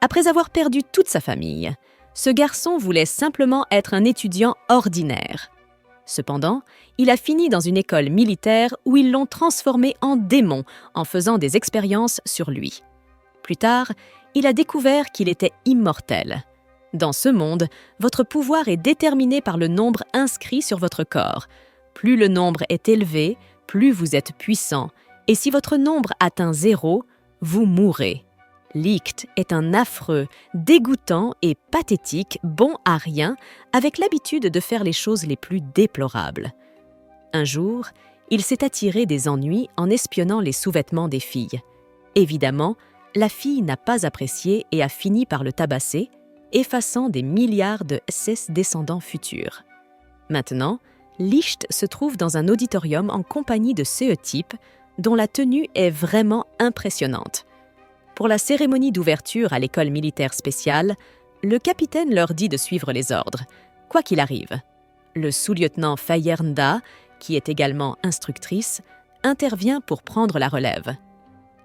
Après avoir perdu toute sa famille, ce garçon voulait simplement être un étudiant ordinaire. Cependant, il a fini dans une école militaire où ils l'ont transformé en démon en faisant des expériences sur lui. Plus tard, il a découvert qu'il était immortel. Dans ce monde, votre pouvoir est déterminé par le nombre inscrit sur votre corps. Plus le nombre est élevé, plus vous êtes puissant, et si votre nombre atteint 0, vous mourrez. Licht est un affreux, dégoûtant et pathétique bon à rien, avec l'habitude de faire les choses les plus déplorables. Un jour, il s'est attiré des ennuis en espionnant les sous-vêtements des filles. Évidemment, la fille n'a pas apprécié et a fini par le tabasser, effaçant des milliards de ses descendants futurs. Maintenant, Licht se trouve dans un auditorium en compagnie de ce type dont la tenue est vraiment impressionnante. Pour la cérémonie d'ouverture à l'école militaire spéciale, le capitaine leur dit de suivre les ordres, quoi qu'il arrive. Le sous-lieutenant Fayernda, qui est également instructrice, intervient pour prendre la relève.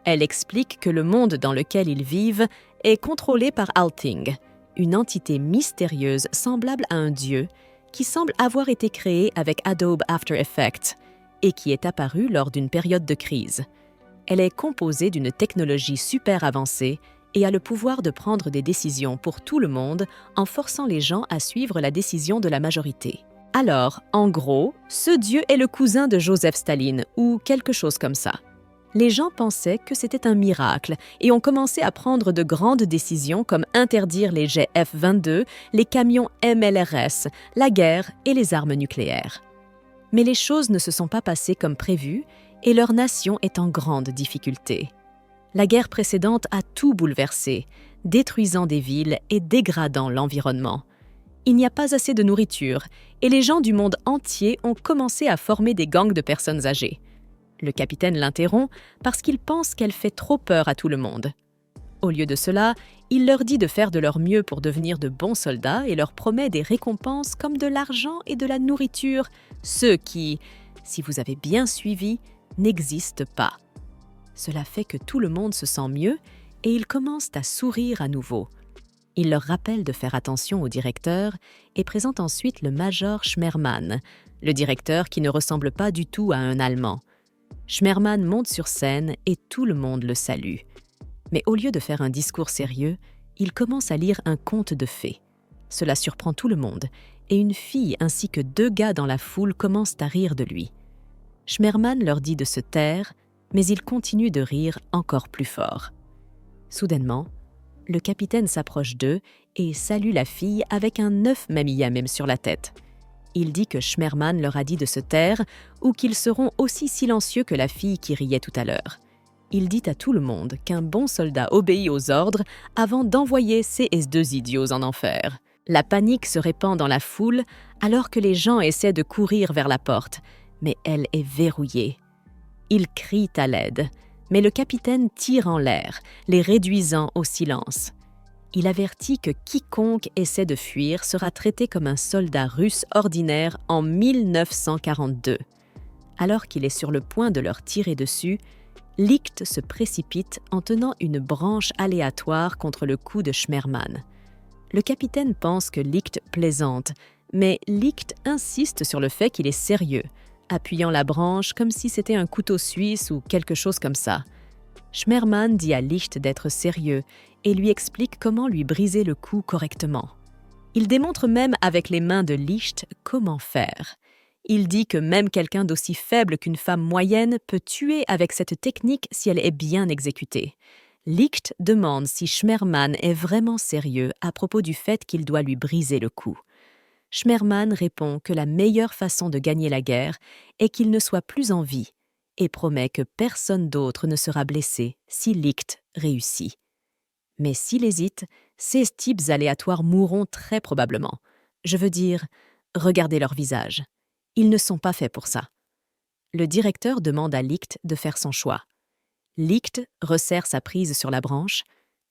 Elle explique que le monde dans lequel ils vivent est contrôlé par Althing, une entité mystérieuse semblable à un dieu qui semble avoir été créée avec Adobe After Effects et qui est apparue lors d'une période de crise. Elle est composée d'une technologie super avancée et a le pouvoir de prendre des décisions pour tout le monde en forçant les gens à suivre la décision de la majorité. Alors, en gros, ce dieu est le cousin de Joseph Staline ou quelque chose comme ça. Les gens pensaient que c'était un miracle et ont commencé à prendre de grandes décisions comme interdire les jets F-22, les camions MLRS, la guerre et les armes nucléaires. Mais les choses ne se sont pas passées comme prévu et leur nation est en grande difficulté. La guerre précédente a tout bouleversé, détruisant des villes et dégradant l'environnement. Il n'y a pas assez de nourriture et les gens du monde entier ont commencé à former des gangs de personnes âgées. Le capitaine l'interrompt parce qu'il pense qu'elle fait trop peur à tout le monde. Au lieu de cela, il leur dit de faire de leur mieux pour devenir de bons soldats et leur promet des récompenses comme de l'argent et de la nourriture, ce qui, si vous avez bien suivi, n'existe pas. Cela fait que tout le monde se sent mieux et ils commencent à sourire à nouveau. Il leur rappelle de faire attention au directeur et présente ensuite le major Schmermann, le directeur qui ne ressemble pas du tout à un Allemand. Schmermann monte sur scène et tout le monde le salue. Mais au lieu de faire un discours sérieux, il commence à lire un conte de fées. Cela surprend tout le monde et une fille ainsi que 2 gars dans la foule commencent à rire de lui. Schmermann leur dit de se taire, mais il continue de rire encore plus fort. Soudainement, le capitaine s'approche d'eux et salue la fille avec un œuf mamilla même sur la tête. Il dit que Schmermann leur a dit de se taire ou qu'ils seront aussi silencieux que la fille qui riait tout à l'heure. Il dit à tout le monde qu'un bon soldat obéit aux ordres avant d'envoyer ces deux idiots en enfer. La panique se répand dans la foule alors que les gens essaient de courir vers la porte, mais elle est verrouillée. Ils crient à l'aide, mais le capitaine tire en l'air, les réduisant au silence. Il avertit que quiconque essaie de fuir sera traité comme un soldat russe ordinaire en 1942. Alors qu'il est sur le point de leur tirer dessus, Licht se précipite en tenant une branche aléatoire contre le cou de Schmermann. Le capitaine pense que Licht plaisante, mais Licht insiste sur le fait qu'il est sérieux, appuyant la branche comme si c'était un couteau suisse ou quelque chose comme ça. Schmermann dit à Licht d'être sérieux et lui explique comment lui briser le cou correctement. Il démontre même avec les mains de Licht comment faire. Il dit que même quelqu'un d'aussi faible qu'une femme moyenne peut tuer avec cette technique si elle est bien exécutée. Licht demande si Schmermann est vraiment sérieux à propos du fait qu'il doit lui briser le cou. Schmermann répond que la meilleure façon de gagner la guerre est qu'il ne soit plus en vie et promet que personne d'autre ne sera blessé si Licht réussit. Mais s'il hésite, ces types aléatoires mourront très probablement. Je veux dire, regardez leur visage. Ils ne sont pas faits pour ça. Le directeur demande à Licht de faire son choix. Licht resserre sa prise sur la branche,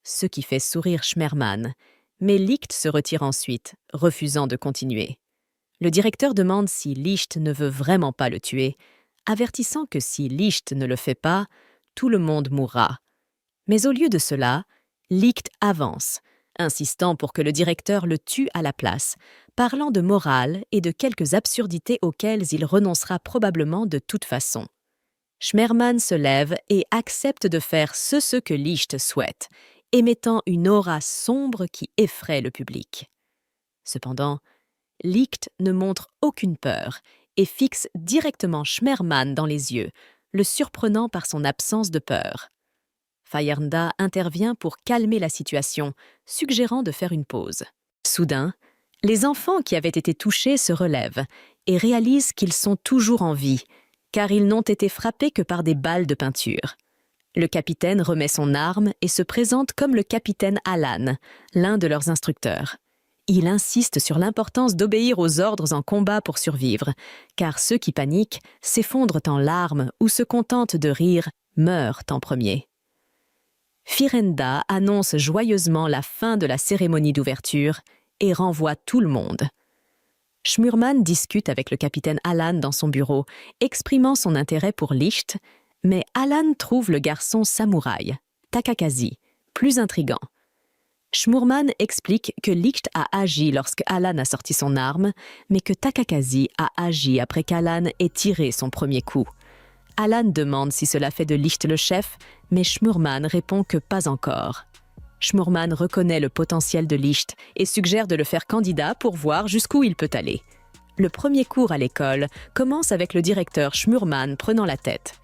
ce qui fait sourire Schmermann, mais Licht se retire ensuite, refusant de continuer. Le directeur demande si Licht ne veut vraiment pas le tuer, avertissant que si Licht ne le fait pas, tout le monde mourra. Mais au lieu de cela, Licht avance, insistant pour que le directeur le tue à la place, parlant de morale et de quelques absurdités auxquelles il renoncera probablement de toute façon. Schmerman se lève et accepte de faire ce que Licht souhaite, émettant une aura sombre qui effraie le public. Cependant, Licht ne montre aucune peur et fixe directement Schmerman dans les yeux, le surprenant par son absence de peur. Fajrnda intervient pour calmer la situation, suggérant de faire une pause. Soudain, les enfants qui avaient été touchés se relèvent et réalisent qu'ils sont toujours en vie, car ils n'ont été frappés que par des balles de peinture. Le capitaine remet son arme et se présente comme le capitaine Alan, l'un de leurs instructeurs. Il insiste sur l'importance d'obéir aux ordres en combat pour survivre, car ceux qui paniquent, s'effondrent en larmes ou se contentent de rire, meurent en premier. Firenda annonce joyeusement la fin de la cérémonie d'ouverture et renvoie tout le monde. Schmurman discute avec le capitaine Alan dans son bureau, exprimant son intérêt pour Licht, mais Alan trouve le garçon samouraï, Takakazi, plus intrigant. Schmurman explique que Licht a agi lorsque Alan a sorti son arme, mais que Takakazi a agi après qu'Alan ait tiré son premier coup. Alan demande si cela fait de Licht le chef, mais Schmurman répond que pas encore. Schmurman reconnaît le potentiel de Licht et suggère de le faire candidat pour voir jusqu'où il peut aller. Le premier cours à l'école commence avec le directeur Schmurman prenant la tête.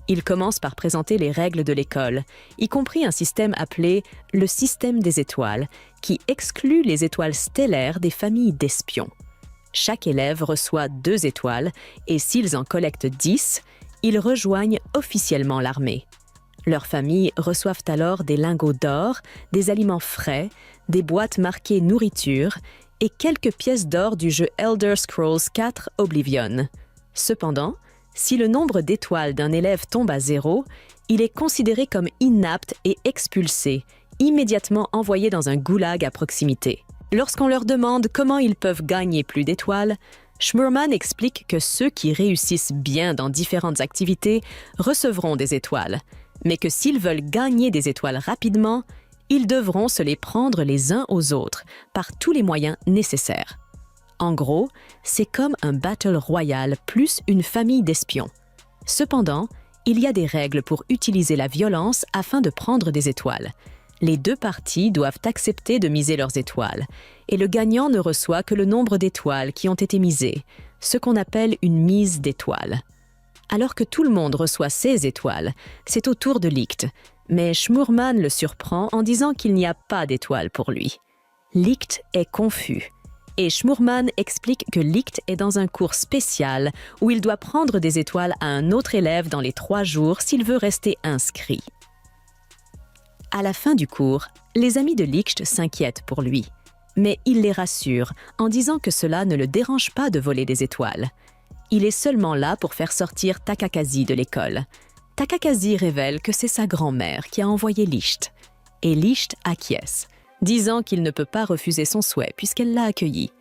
Il commence par présenter les règles de l'école, y compris un système appelé le système des étoiles, qui exclut les étoiles stellaires des familles d'espions. Chaque élève reçoit 2 étoiles et s'ils en collectent 10, ils rejoignent officiellement l'armée. Leurs familles reçoivent alors des lingots d'or, des aliments frais, des boîtes marquées nourriture et quelques pièces d'or du jeu Elder Scrolls 4 Oblivion. Cependant, si le nombre d'étoiles d'un élève tombe à 0, il est considéré comme inapte et expulsé, immédiatement envoyé dans un goulag à proximité. Lorsqu'on leur demande comment ils peuvent gagner plus d'étoiles, Schmurman explique que ceux qui réussissent bien dans différentes activités recevront des étoiles, mais que s'ils veulent gagner des étoiles rapidement, ils devront se les prendre les uns aux autres par tous les moyens nécessaires. En gros, c'est comme un battle royal plus une famille d'espions. Cependant, il y a des règles pour utiliser la violence afin de prendre des étoiles. Les 2 parties doivent accepter de miser leurs étoiles, et le gagnant ne reçoit que le nombre d'étoiles qui ont été misées, ce qu'on appelle une mise d'étoiles. Alors que tout le monde reçoit 16 étoiles, c'est au tour de Licht, mais Schmurman le surprend en disant qu'il n'y a pas d'étoiles pour lui. Licht est confus. Et Schmurman explique que Licht est dans un cours spécial où il doit prendre des étoiles à un autre élève dans les 3 jours s'il veut rester inscrit. À la fin du cours, les amis de Licht s'inquiètent pour lui, mais il les rassure en disant que cela ne le dérange pas de voler des étoiles. Il est seulement là pour faire sortir Takakazi de l'école. Takakazi révèle que c'est sa grand-mère qui a envoyé Licht, et Licht acquiesce, disant qu'il ne peut pas refuser son souhait puisqu'elle l'a accueilli.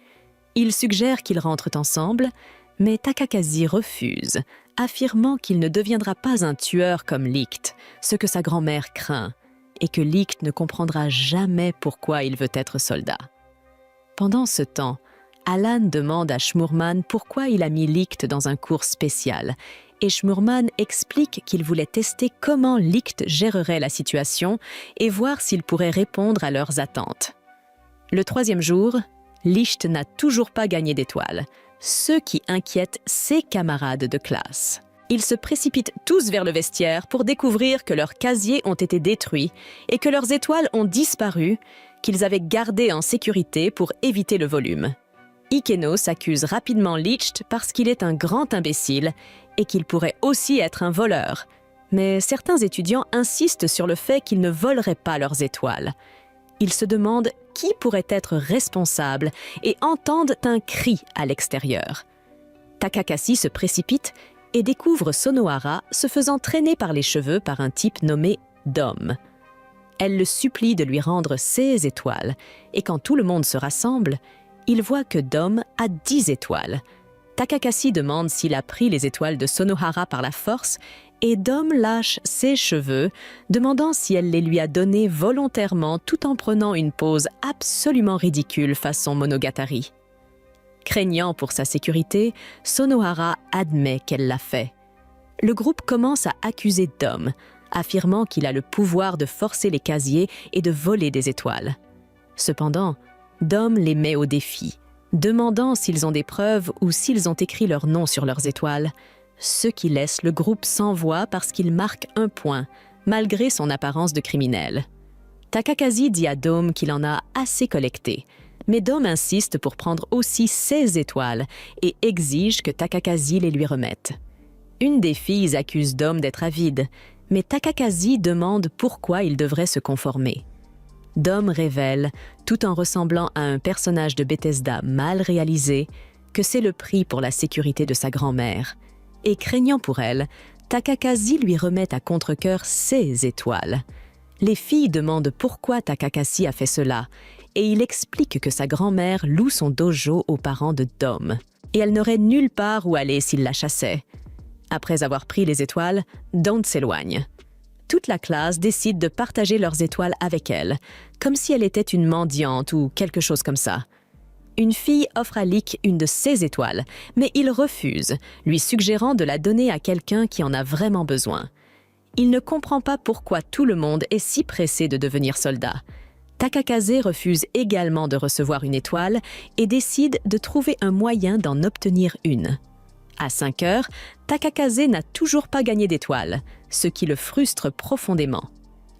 Il suggère qu'ils rentrent ensemble, mais Takakazi refuse, affirmant qu'il ne deviendra pas un tueur comme Licht, ce que sa grand-mère craint, et que Licht ne comprendra jamais pourquoi il veut être soldat. Pendant ce temps, Alan demande à Schmurman pourquoi il a mis Licht dans un cours spécial, et Schmurman explique qu'il voulait tester comment Licht gérerait la situation et voir s'il pourrait répondre à leurs attentes. Le 3e jour, Licht n'a toujours pas gagné d'étoiles, ce qui inquiète ses camarades de classe. Ils se précipitent tous vers le vestiaire pour découvrir que leurs casiers ont été détruits et que leurs étoiles ont disparu, qu'ils avaient gardées en sécurité pour éviter le volume. Ikeno s'accuse rapidement Licht parce qu'il est un grand imbécile et qu'il pourrait aussi être un voleur. Mais certains étudiants insistent sur le fait qu'ils ne voleraient pas leurs étoiles. Ils se demandent qui pourrait être responsable et entendent un cri à l'extérieur. Takakashi se précipite et découvre Sonohara se faisant traîner par les cheveux par un type nommé Dom. Elle le supplie de lui rendre ses étoiles et quand tout le monde se rassemble, il voit que Dom a 10 étoiles. Takakasi demande s'il a pris les étoiles de Sonohara par la force et Dom lâche ses cheveux, demandant si elle les lui a donnés volontairement tout en prenant une pose absolument ridicule façon Monogatari. Craignant pour sa sécurité, Sonohara admet qu'elle l'a fait. Le groupe commence à accuser Dom, affirmant qu'il a le pouvoir de forcer les casiers et de voler des étoiles. Cependant, Dom les met au défi, demandant s'ils ont des preuves ou s'ils ont écrit leur nom sur leurs étoiles, ce qui laisse le groupe sans voix parce qu'il marque un point, malgré son apparence de criminel. Takakasi dit à Dom qu'il en a assez collecté, mais Dom insiste pour prendre aussi ses étoiles et exige que Takakasi les lui remette. Une des filles accuse Dom d'être avide, mais Takakasi demande pourquoi il devrait se conformer. Dom révèle, tout en ressemblant à un personnage de Bethesda mal réalisé, que c'est le prix pour la sécurité de sa grand-mère. Et craignant pour elle, Takakasi lui remet à contre-cœur ses étoiles. Les filles demandent pourquoi Takakasi a fait cela, et il explique que sa grand-mère loue son dojo aux parents de Dom, et elle n'aurait nulle part où aller s'il la chassait. Après avoir pris les étoiles, Dom s'éloigne. Toute la classe décide de partager leurs étoiles avec elle, comme si elle était une mendiante ou quelque chose comme ça. Une fille offre à Lick une de ses étoiles, mais il refuse, lui suggérant de la donner à quelqu'un qui en a vraiment besoin. Il ne comprend pas pourquoi tout le monde est si pressé de devenir soldat. Takakase refuse également de recevoir une étoile et décide de trouver un moyen d'en obtenir une. À 5 heures, Takakase n'a toujours pas gagné d'étoile, ce qui le frustre profondément.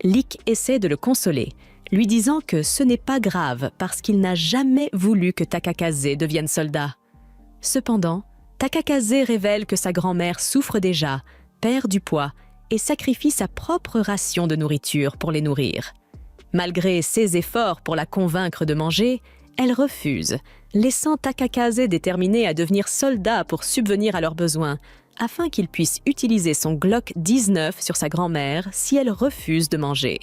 Lick essaie de le consoler, lui disant que ce n'est pas grave parce qu'il n'a jamais voulu que Takakase devienne soldat. Cependant, Takakase révèle que sa grand-mère souffre déjà, perd du poids et sacrifie sa propre ration de nourriture pour les nourrir. Malgré ses efforts pour la convaincre de manger, elle refuse, laissant Takakase déterminé à devenir soldat pour subvenir à leurs besoins, afin qu'il puisse utiliser son Glock 19 sur sa grand-mère si elle refuse de manger.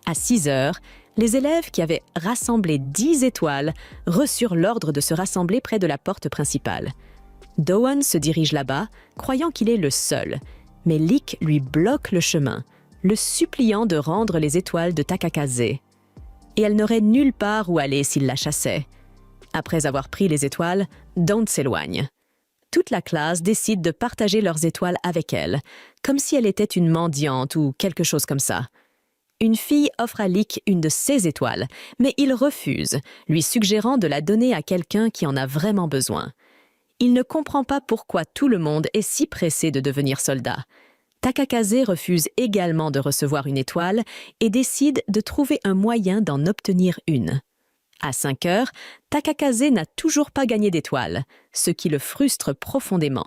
À 6 heures, les élèves qui avaient rassemblé 10 étoiles reçurent l'ordre de se rassembler près de la porte principale. Doan se dirige là-bas, croyant qu'il est le seul, mais Lick lui bloque le chemin, le suppliant de rendre les étoiles de Takakase. Et elle n'aurait nulle part où aller s'il la chassait. Après avoir pris les étoiles, Dom s'éloigne. Toute la classe décide de partager leurs étoiles avec elle, comme si elle était une mendiante ou quelque chose comme ça. Une fille offre à Lick une de ses étoiles, mais il refuse, lui suggérant de la donner à quelqu'un qui en a vraiment besoin. Il ne comprend pas pourquoi tout le monde est si pressé de devenir soldat. Takakase refuse également de recevoir une étoile et décide de trouver un moyen d'en obtenir une. À 5 heures, Takakase n'a toujours pas gagné d'étoile, ce qui le frustre profondément.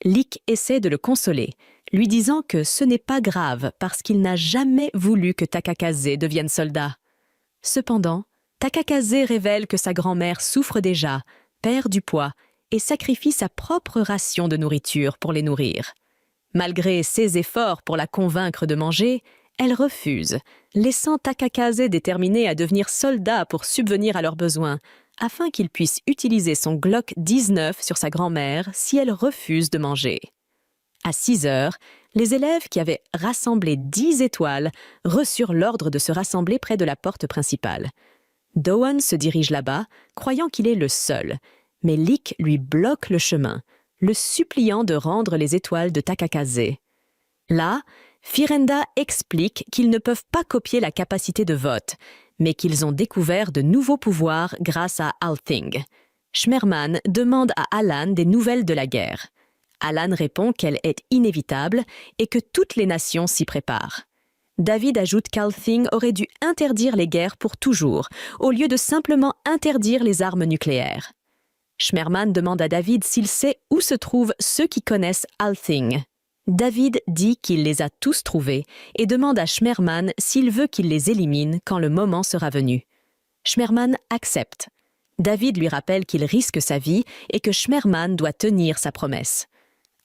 Lick essaie de le consoler, lui disant que ce n'est pas grave parce qu'il n'a jamais voulu que Takakase devienne soldat. Cependant, Takakase révèle que sa grand-mère souffre déjà, perd du poids et sacrifie sa propre ration de nourriture pour les nourrir. Malgré ses efforts pour la convaincre de manger, elle refuse, laissant Takakase déterminé à devenir soldat pour subvenir à leurs besoins, afin qu'il puisse utiliser son Glock 19 sur sa grand-mère si elle refuse de manger. À 6 heures, les élèves qui avaient rassemblé 10 étoiles reçurent l'ordre de se rassembler près de la porte principale. Doan se dirige là-bas, croyant qu'il est le seul, mais Lick lui bloque le chemin, le suppliant de rendre les étoiles de Takakase. Là, Firenda explique qu'ils ne peuvent pas copier la capacité de vote, mais qu'ils ont découvert de nouveaux pouvoirs grâce à Althing. Schmerman demande à Alan des nouvelles de la guerre. Alan répond qu'elle est inévitable et que toutes les nations s'y préparent. David ajoute qu'Althing aurait dû interdire les guerres pour toujours, au lieu de simplement interdire les armes nucléaires. Schmerman demande à David s'il sait où se trouvent ceux qui connaissent Althing. David dit qu'il les a tous trouvés et demande à Schmerman s'il veut qu'il les élimine quand le moment sera venu. Schmerman accepte. David lui rappelle qu'il risque sa vie et que Schmerman doit tenir sa promesse.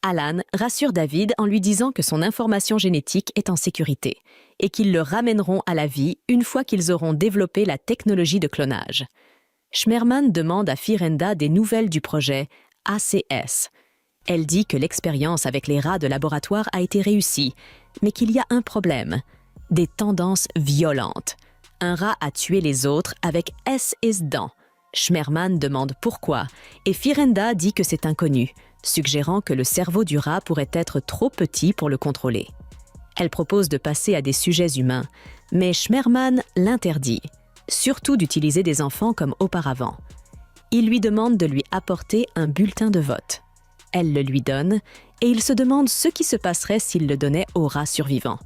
Alan rassure David en lui disant que son information génétique est en sécurité et qu'ils le ramèneront à la vie une fois qu'ils auront développé la technologie de clonage. Schmerman demande à Firenda des nouvelles du projet ACS. Elle dit que l'expérience avec les rats de laboratoire a été réussie, mais qu'il y a un problème, des tendances violentes. Un rat a tué les autres avec S.is dents. Schmerman demande pourquoi, et Firenda dit que c'est inconnu, suggérant que le cerveau du rat pourrait être trop petit pour le contrôler. Elle propose de passer à des sujets humains, mais Schmerman l'interdit, surtout d'utiliser des enfants comme auparavant. Il lui demande de lui apporter un bulletin de vote. Elle le lui donne, et il se demande ce qui se passerait s'il le donnait au rat survivant.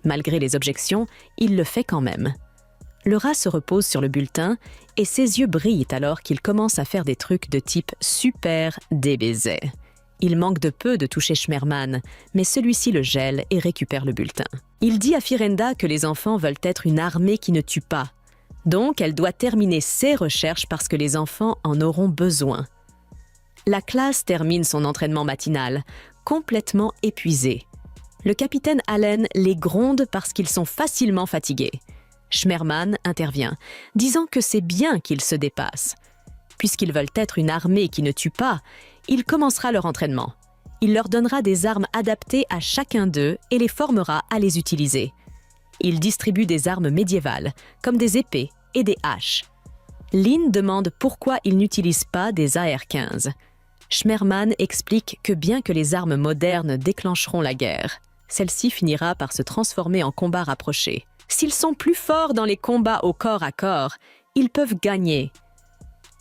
Malgré les objections, il le fait quand même. Le rat se repose sur le bulletin et ses yeux brillent alors qu'il commence à faire des trucs de type super DBZ. Il manque de peu de toucher Schmerman, mais celui-ci le gèle et récupère le bulletin. Il dit à Firenda que les enfants veulent être une armée qui ne tue pas. Donc, elle doit terminer ses recherches parce que les enfants en auront besoin. La classe termine son entraînement matinal, complètement épuisée. Le capitaine Allen les gronde parce qu'ils sont facilement fatigués. Schmerman intervient, disant que c'est bien qu'ils se dépassent. Puisqu'ils veulent être une armée qui ne tue pas, il commencera leur entraînement. Il leur donnera des armes adaptées à chacun d'eux et les formera à les utiliser. Il distribue des armes médiévales, comme des épées et des haches. Lynn demande pourquoi ils n'utilisent pas des AR-15. Schmerman explique que bien que les armes modernes déclencheront la guerre, celle-ci finira par se transformer en combat rapproché. S'ils sont plus forts dans les combats au corps à corps, ils peuvent gagner.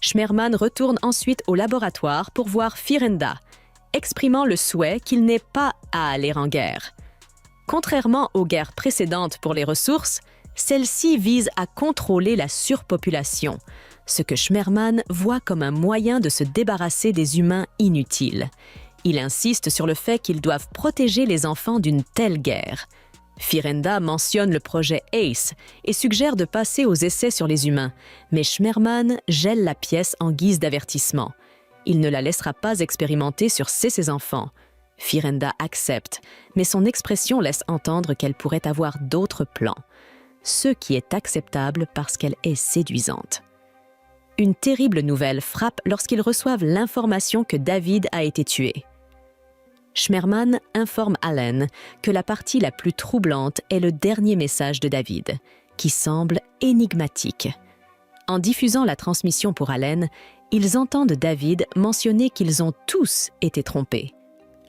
Schmerman retourne ensuite au laboratoire pour voir Firenda, exprimant le souhait qu'il n'ait pas à aller en guerre. Contrairement aux guerres précédentes pour les ressources, celle-ci vise à contrôler la surpopulation, ce que Schmerman voit comme un moyen de se débarrasser des humains inutiles. Il insiste sur le fait qu'ils doivent protéger les enfants d'une telle guerre. Firenda mentionne le projet ACE et suggère de passer aux essais sur les humains, mais Schmerman gèle la pièce en guise d'avertissement. Il ne la laissera pas expérimenter sur ses enfants. Firenda accepte, mais son expression laisse entendre qu'elle pourrait avoir d'autres plans, ce qui est acceptable parce qu'elle est séduisante. Une terrible nouvelle frappe lorsqu'ils reçoivent l'information que David a été tué. Schmerman informe Allen que la partie la plus troublante est le dernier message de David, qui semble énigmatique. En diffusant la transmission pour Allen, ils entendent David mentionner qu'ils ont tous été trompés.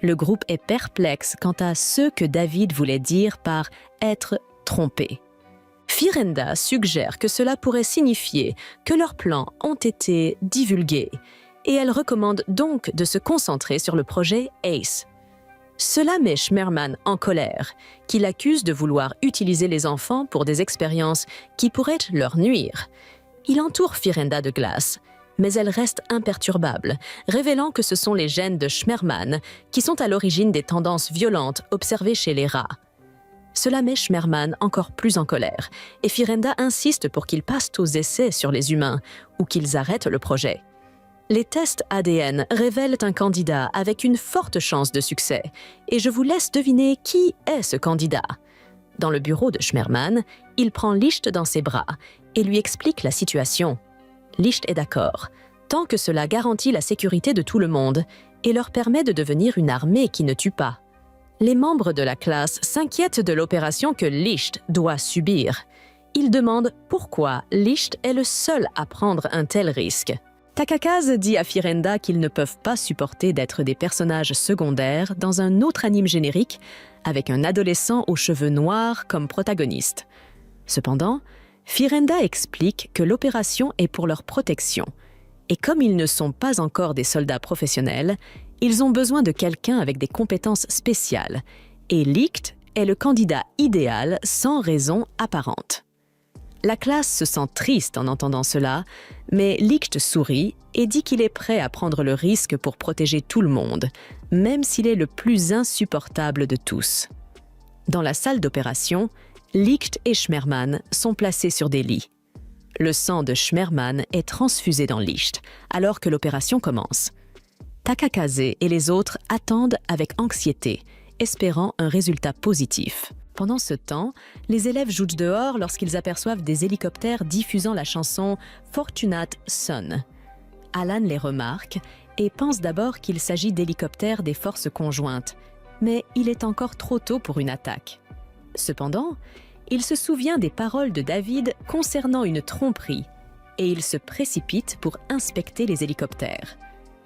Le groupe est perplexe quant à ce que David voulait dire par « être trompé ». Firenda suggère que cela pourrait signifier que leurs plans ont été divulgués, et elle recommande donc de se concentrer sur le projet ACE. Cela met Schmerman en colère, qui l'accuse de vouloir utiliser les enfants pour des expériences qui pourraient leur nuire. Il entoure Firenda de glace, mais elle reste imperturbable, révélant que ce sont les gènes de Schmerman qui sont à l'origine des tendances violentes observées chez les rats. Cela met Schmerman encore plus en colère, et Firenda insiste pour qu'ils passent aux essais sur les humains ou qu'ils arrêtent le projet. Les tests ADN révèlent un candidat avec une forte chance de succès, et je vous laisse deviner qui est ce candidat. Dans le bureau de Schmerman, il prend Licht dans ses bras et lui explique la situation. Licht est d'accord, tant que cela garantit la sécurité de tout le monde et leur permet de devenir une armée qui ne tue pas. Les membres de la classe s'inquiètent de l'opération que Licht doit subir. Ils demandent pourquoi Licht est le seul à prendre un tel risque. Takakaz dit à Firenda qu'ils ne peuvent pas supporter d'être des personnages secondaires dans un autre anime générique avec un adolescent aux cheveux noirs comme protagoniste. Cependant, Firenda explique que l'opération est pour leur protection. Et comme ils ne sont pas encore des soldats professionnels, ils ont besoin de quelqu'un avec des compétences spéciales. Et Licht est le candidat idéal sans raison apparente. La classe se sent triste en entendant cela, mais Licht sourit et dit qu'il est prêt à prendre le risque pour protéger tout le monde, même s'il est le plus insupportable de tous. Dans la salle d'opération, Licht et Schmerman sont placés sur des lits. Le sang de Schmerman est transfusé dans Licht, alors que l'opération commence. Takakaze et les autres attendent avec anxiété, espérant un résultat positif. Pendant ce temps, les élèves jouent dehors lorsqu'ils aperçoivent des hélicoptères diffusant la chanson « Fortunate Son ». Alan les remarque et pense d'abord qu'il s'agit d'hélicoptères des forces conjointes, mais il est encore trop tôt pour une attaque. Cependant, il se souvient des paroles de David concernant une tromperie et il se précipite pour inspecter les hélicoptères.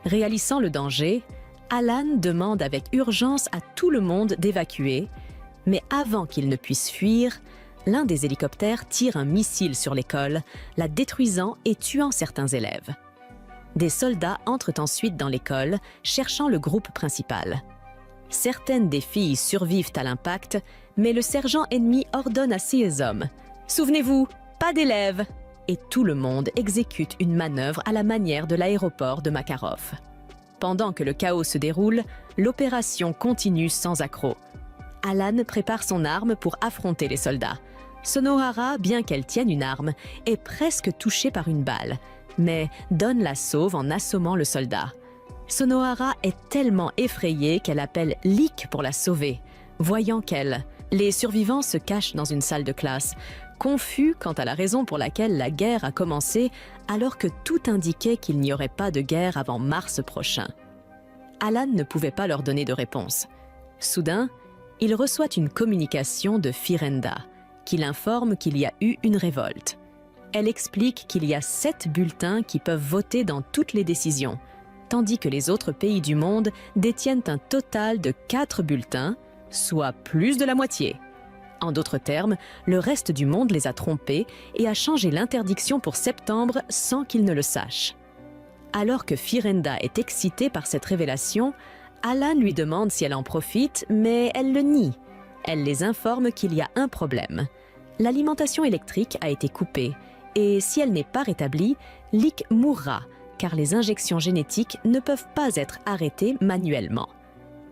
Réalisant le danger, Alan demande avec urgence à tout le monde d'évacuer, mais avant qu'il ne puisse fuir, l'un des hélicoptères tire un missile sur l'école, la détruisant et tuant certains élèves. Des soldats entrent ensuite dans l'école, cherchant le groupe principal. Certaines des filles survivent à l'impact, mais le sergent ennemi ordonne à ses hommes « Souvenez-vous, pas d'élèves !» et tout le monde exécute une manœuvre à la manière de l'aéroport de Makarov. Pendant que le chaos se déroule, l'opération continue sans accroc. Alan prépare son arme pour affronter les soldats. Sonohara, bien qu'elle tienne une arme, est presque touchée par une balle, mais donne la sauve en assommant le soldat. Sonohara est tellement effrayée qu'elle appelle Lick pour la sauver. Voyant qu'elle, les survivants se cachent dans une salle de classe, confus quant à la raison pour laquelle la guerre a commencé alors que tout indiquait qu'il n'y aurait pas de guerre avant mars prochain. Alan ne pouvait pas leur donner de réponse. Soudain, il reçoit une communication de Firenda, qui l'informe qu'il y a eu une révolte. Elle explique qu'il y a 7 bulletins qui peuvent voter dans toutes les décisions, tandis que les autres pays du monde détiennent un total de 4 bulletins, soit plus de la moitié. En d'autres termes, le reste du monde les a trompés et a changé l'interdiction pour septembre sans qu'ils ne le sachent. Alors que Firenda est excitée par cette révélation, Alan lui demande si elle en profite, mais elle le nie. Elle les informe qu'il y a un problème. L'alimentation électrique a été coupée, et si elle n'est pas rétablie, Lick mourra, car les injections génétiques ne peuvent pas être arrêtées manuellement.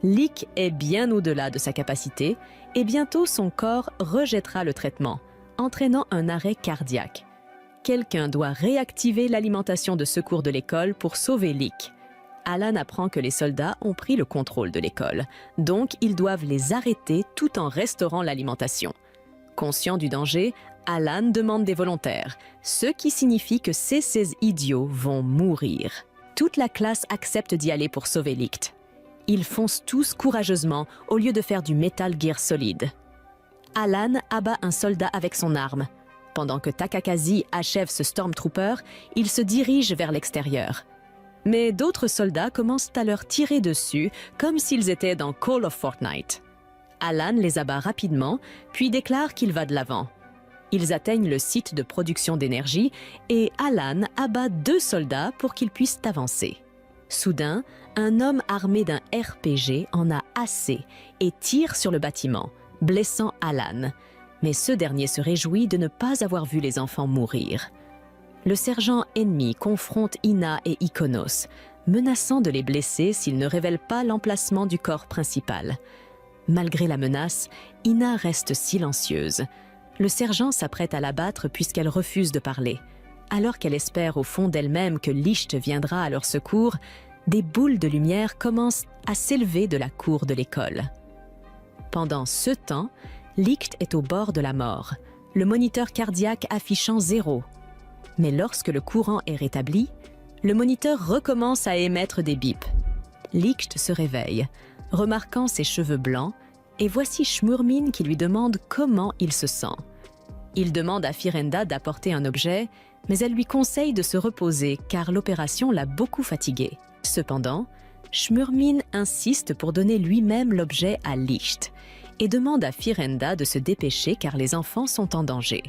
Lick est bien au-delà de sa capacité, et bientôt son corps rejettera le traitement, entraînant un arrêt cardiaque. Quelqu'un doit réactiver l'alimentation de secours de l'école pour sauver Lick. Alan apprend que les soldats ont pris le contrôle de l'école, donc ils doivent les arrêter tout en restaurant l'alimentation. Conscient du danger, Alan demande des volontaires, ce qui signifie que ces idiots vont mourir. Toute la classe accepte d'y aller pour sauver Lick. Ils foncent tous courageusement au lieu de faire du Metal Gear Solid. Alan abat un soldat avec son arme. Pendant que Takakazi achève ce Stormtrooper, il se dirige vers l'extérieur. Mais d'autres soldats commencent à leur tirer dessus comme s'ils étaient dans Call of Fortnite. Alan les abat rapidement, puis déclare qu'il va de l'avant. Ils atteignent le site de production d'énergie et Alan abat 2 soldats pour qu'ils puissent avancer. Soudain, un homme armé d'un RPG en a assez et tire sur le bâtiment, blessant Alan. Mais ce dernier se réjouit de ne pas avoir vu les enfants mourir. Le sergent ennemi confronte Ina et Ikonos, menaçant de les blesser s'ils ne révèlent pas l'emplacement du corps principal. Malgré la menace, Ina reste silencieuse. Le sergent s'apprête à l'abattre puisqu'elle refuse de parler. Alors qu'elle espère au fond d'elle-même que Licht viendra à leur secours, des boules de lumière commencent à s'élever de la cour de l'école. Pendant ce temps, Licht est au bord de la mort, le moniteur cardiaque affichant 0. Mais lorsque le courant est rétabli, le moniteur recommence à émettre des bips. Licht se réveille, remarquant ses cheveux blancs, et voici Shmurmin qui lui demande comment il se sent. Il demande à Firenda d'apporter un objet, mais elle lui conseille de se reposer car l'opération l'a beaucoup fatigué. Cependant, Shmurmin insiste pour donner lui-même l'objet à Licht et demande à Firenda de se dépêcher car les enfants sont en danger.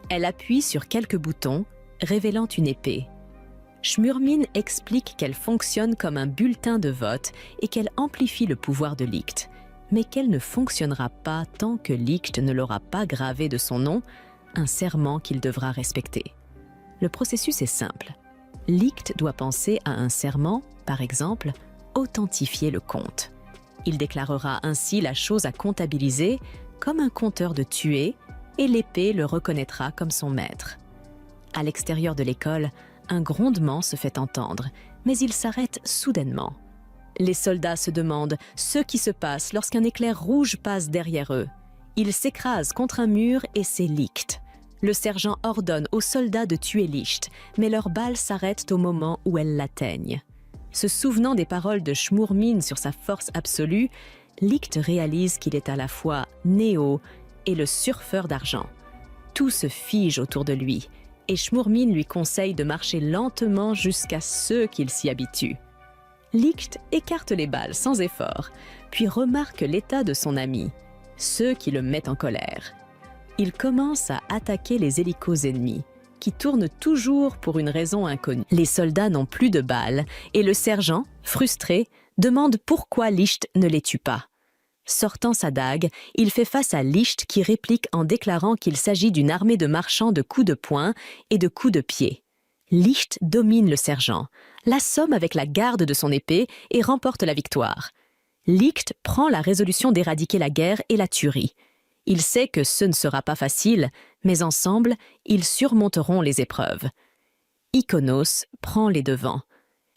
Elle appuie sur quelques boutons, révélant une épée. Shmurmin explique qu'elle fonctionne comme un bulletin de vote et qu'elle amplifie le pouvoir de Licht, mais qu'elle ne fonctionnera pas tant que Licht ne l'aura pas gravé de son nom, un serment qu'il devra respecter. Le processus est simple. Licht doit penser à un serment, par exemple, authentifier le compte. Il déclarera ainsi la chose à comptabiliser comme un compteur de tués et l'épée le reconnaîtra comme son maître. À l'extérieur de l'école, un grondement se fait entendre, mais il s'arrête soudainement. Les soldats se demandent ce qui se passe lorsqu'un éclair rouge passe derrière eux. Ils s'écrasent contre un mur et c'est Licht. Le sergent ordonne aux soldats de tuer Licht, mais leurs balles s'arrêtent au moment où elles l'atteignent. Se souvenant des paroles de Shmurmin sur sa force absolue, Licht réalise qu'il est à la fois Néo et le surfeur d'argent. Tout se fige autour de lui, et Shmurmin lui conseille de marcher lentement jusqu'à ce qu'il s'y habitue. Licht écarte les balles sans effort, puis remarque l'état de son ami, ce qui le met en colère. Il commence à attaquer les hélicos ennemis, qui tournent toujours pour une raison inconnue. Les soldats n'ont plus de balles, et le sergent, frustré, demande pourquoi Licht ne les tue pas. Sortant sa dague, il fait face à Licht qui réplique en déclarant qu'il s'agit d'une armée de marchands de coups de poing et de coups de pied. Licht domine le sergent, l'assomme avec la garde de son épée et remporte la victoire. Licht prend la résolution d'éradiquer la guerre et la tuerie. Il sait que ce ne sera pas facile, mais ensemble, ils surmonteront les épreuves. Ikonos prend les devants.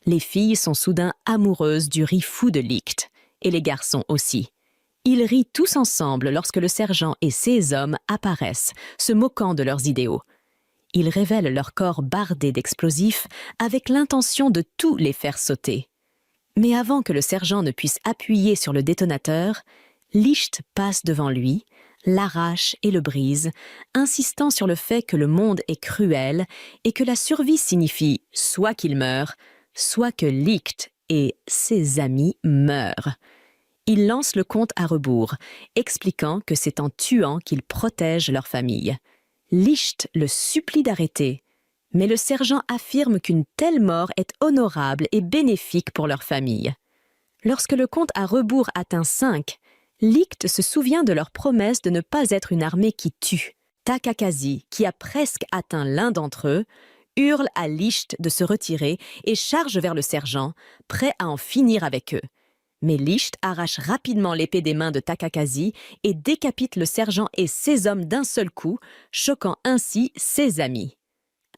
Les filles sont soudain amoureuses du riz fou de Licht, et les garçons aussi. Ils rient tous ensemble lorsque le sergent et ses hommes apparaissent, se moquant de leurs idéaux. Ils révèlent leur corps bardé d'explosifs avec l'intention de tout les faire sauter. Mais avant que le sergent ne puisse appuyer sur le détonateur, Licht passe devant lui, l'arrache et le brise, insistant sur le fait que le monde est cruel et que la survie signifie soit qu'il meure, soit que Licht et ses amis meurent. Il lance le compte à rebours, expliquant que c'est en tuant qu'ils protègent leur famille. Licht le supplie d'arrêter, mais le sergent affirme qu'une telle mort est honorable et bénéfique pour leur famille. Lorsque le compte à rebours atteint 5, Licht se souvient de leur promesse de ne pas être une armée qui tue. Takakazi, qui a presque atteint l'un d'entre eux, hurle à Licht de se retirer et charge vers le sergent, prêt à en finir avec eux. Mais Licht arrache rapidement l'épée des mains de Takakazi et décapite le sergent et ses hommes d'un seul coup, choquant ainsi ses amis.